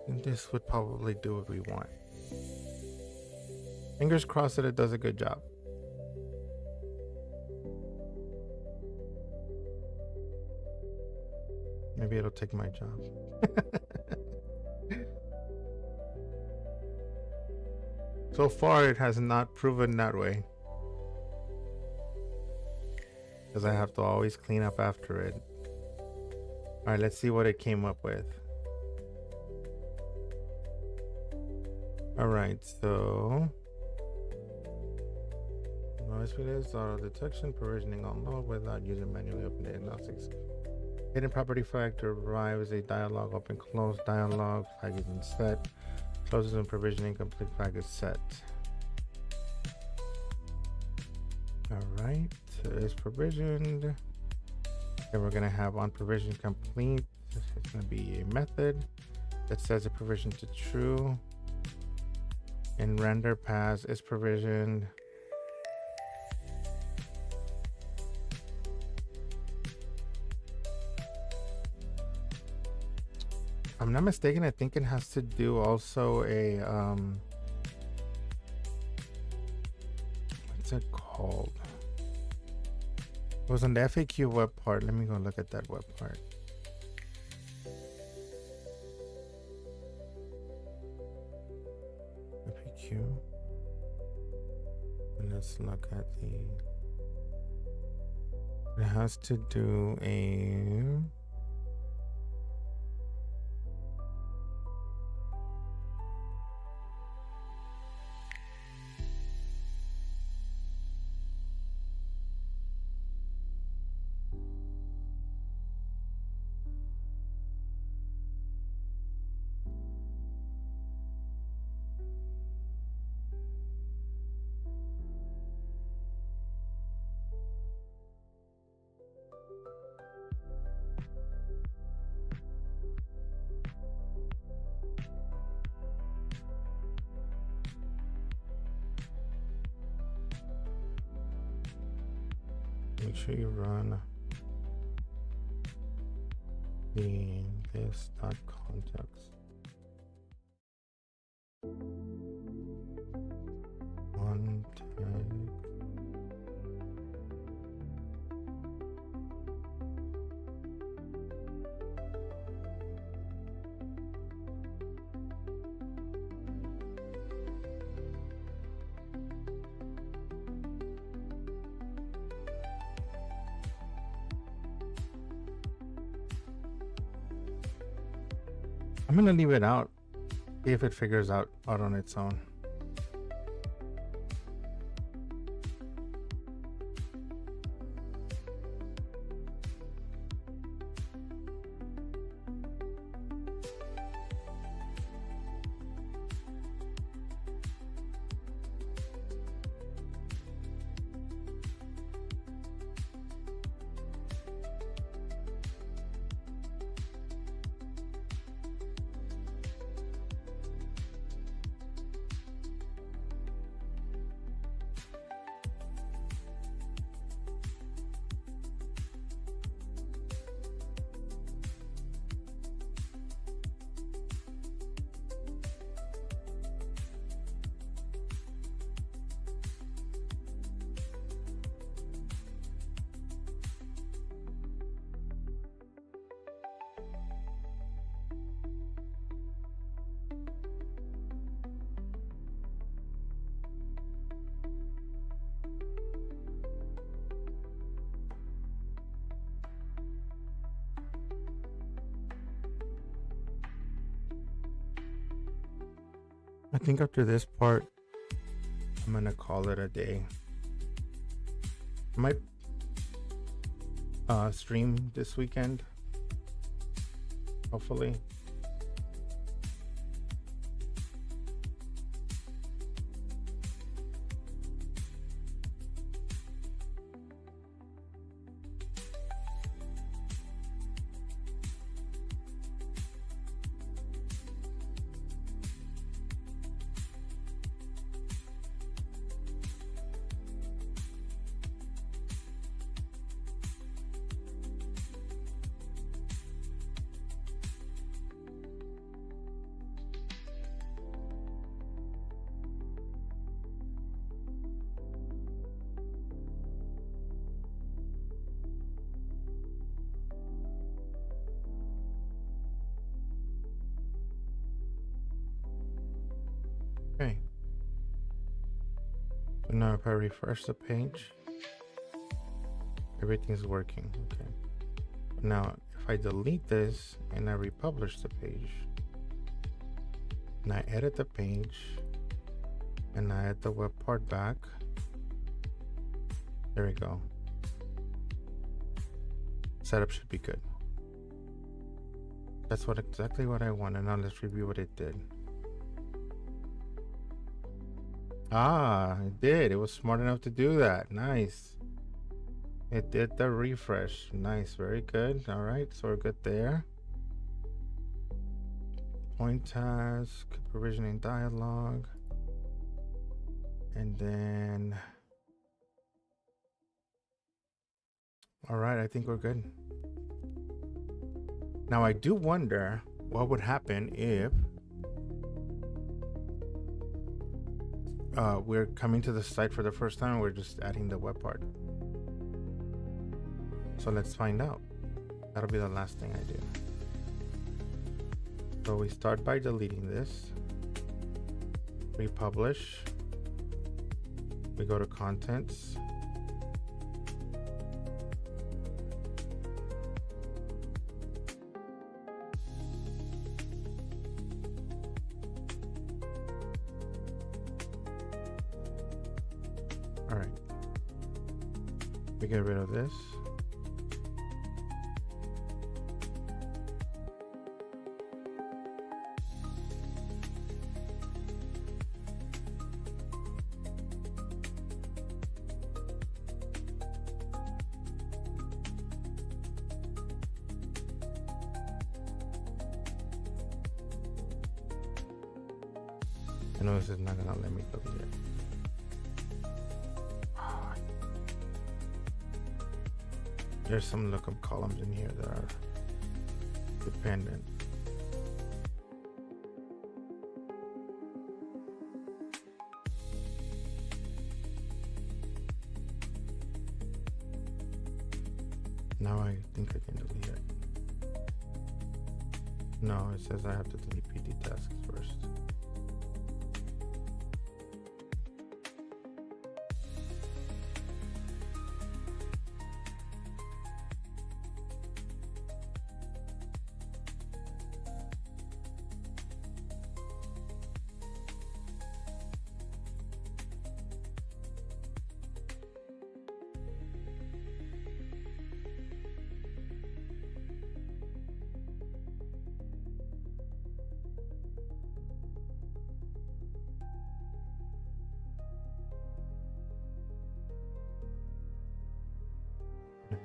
And this would probably do what we want. Fingers crossed that it does a good job. Maybe it'll take my job. So far, it has not proven that way. Because I have to always clean up after it. Alright, let's see what it came up with. Alright, so... noise release, auto detection, provisioning on load without using manually open diagnostics. Hidden property flag derives a dialog, open close dialog, flag isn't set. Closes and provisioning complete, flag is set. Alright, so it's provisioned. Then we're gonna have on provision complete. It's gonna be a method that says a provision to true. And render pass is provisioned. If I'm not mistaken, I think it has to do also a what's it called? It was on the FAQ web part. Let me go look at that web part. FAQ. And let's look at the. It has to do a. Make sure you run the this.context. One tag. I'm gonna leave it out, see if it figures out on its own. I think after this part, I'm gonna call it a day. I might stream this weekend, hopefully. Okay. So now if I refresh the page, everything's working. Okay. Now if I delete this and I republish the page, and I edit the page, and I add the Webpart back, there we go. Setup should be good. That's exactly what I wanted. Now let's review what it did. Ah, it did. It was smart enough to do that. Nice. It did the refresh. Nice. Very good. All right. So we're good there. Point task, provisioning dialog. And then, all right. I think we're good. Now I do wonder what would happen if we're coming to the site for the first time and we're just adding the web part. So let's find out. That'll be the last thing I do. So we start by deleting this. Republish. We go to contents. All right. We get rid of this. I know this is not gonna let me delete it. There's some lookup columns in here that are dependent. Now I think I can delete it. No, it says I have to delete PD tasks first.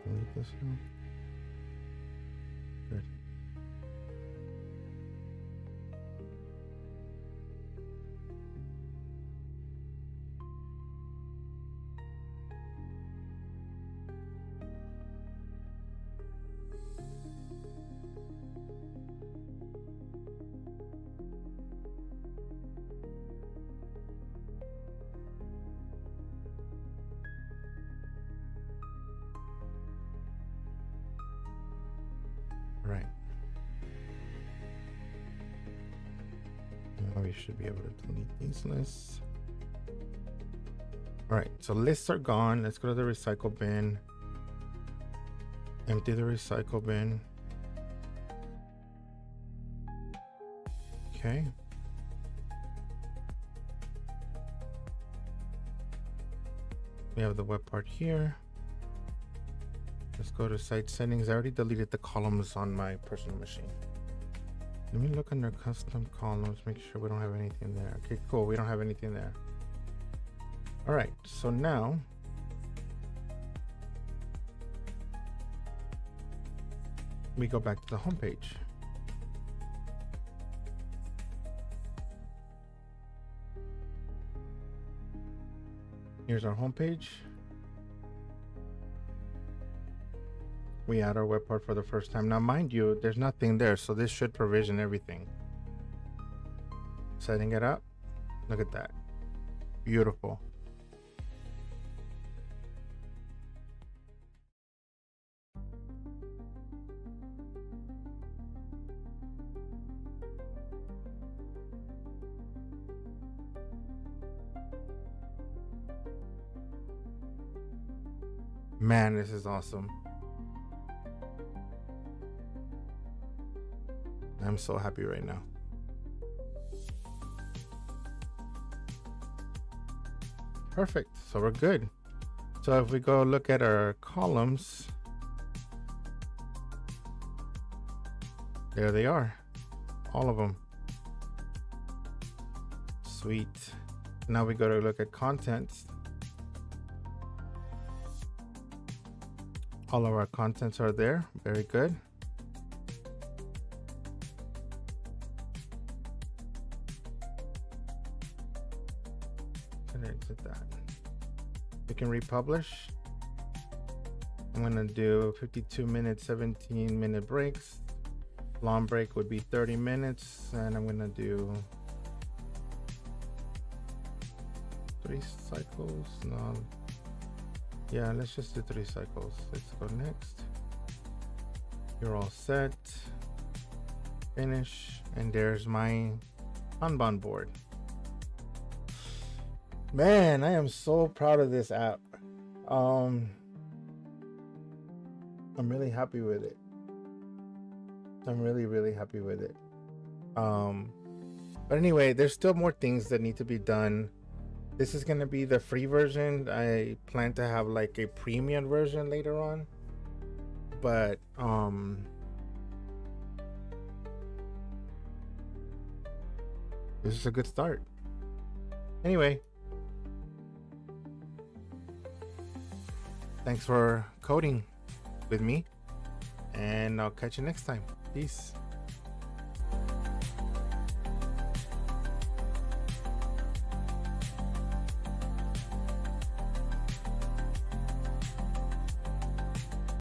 Delete this now. Good. Right. Now we should be able to delete these lists. All right, so lists are gone. Let's go to the recycle bin. Empty the recycle bin. Okay. We have the web part here. Let's go to site settings. I already deleted the columns on my personal machine. Let me look under custom columns, make sure we don't have anything there. Okay, cool. We don't have anything there. All right, so now we go back to the home page. Here's our home page. We add our web part for the first time. Now, mind you, there's nothing there, so this should provision everything. Setting it up. Look at that. Beautiful. Man, this is awesome. I'm so happy right now. Perfect. So we're good. So if we go look at our columns, there they are. All of them. Sweet. Now we go to look at contents. All of our contents are there. Very good. Can exit that. We can republish. I'm gonna do 52 minutes, 17-minute breaks. Long break would be 30 minutes, and I'm gonna do 3 cycles. No, yeah, let's just do 3 cycles. Let's go next. You're all set. Finish, and there's my Kanban board. Man, I am so proud of this app. I'm really happy with it. I'm really happy with it. But anyway, there's still more things that need to be done. This is gonna be the free version. I plan to have like a premium version later on, but this is a good start. Anyway, thanks for coding with me, and I'll catch you next time. Peace.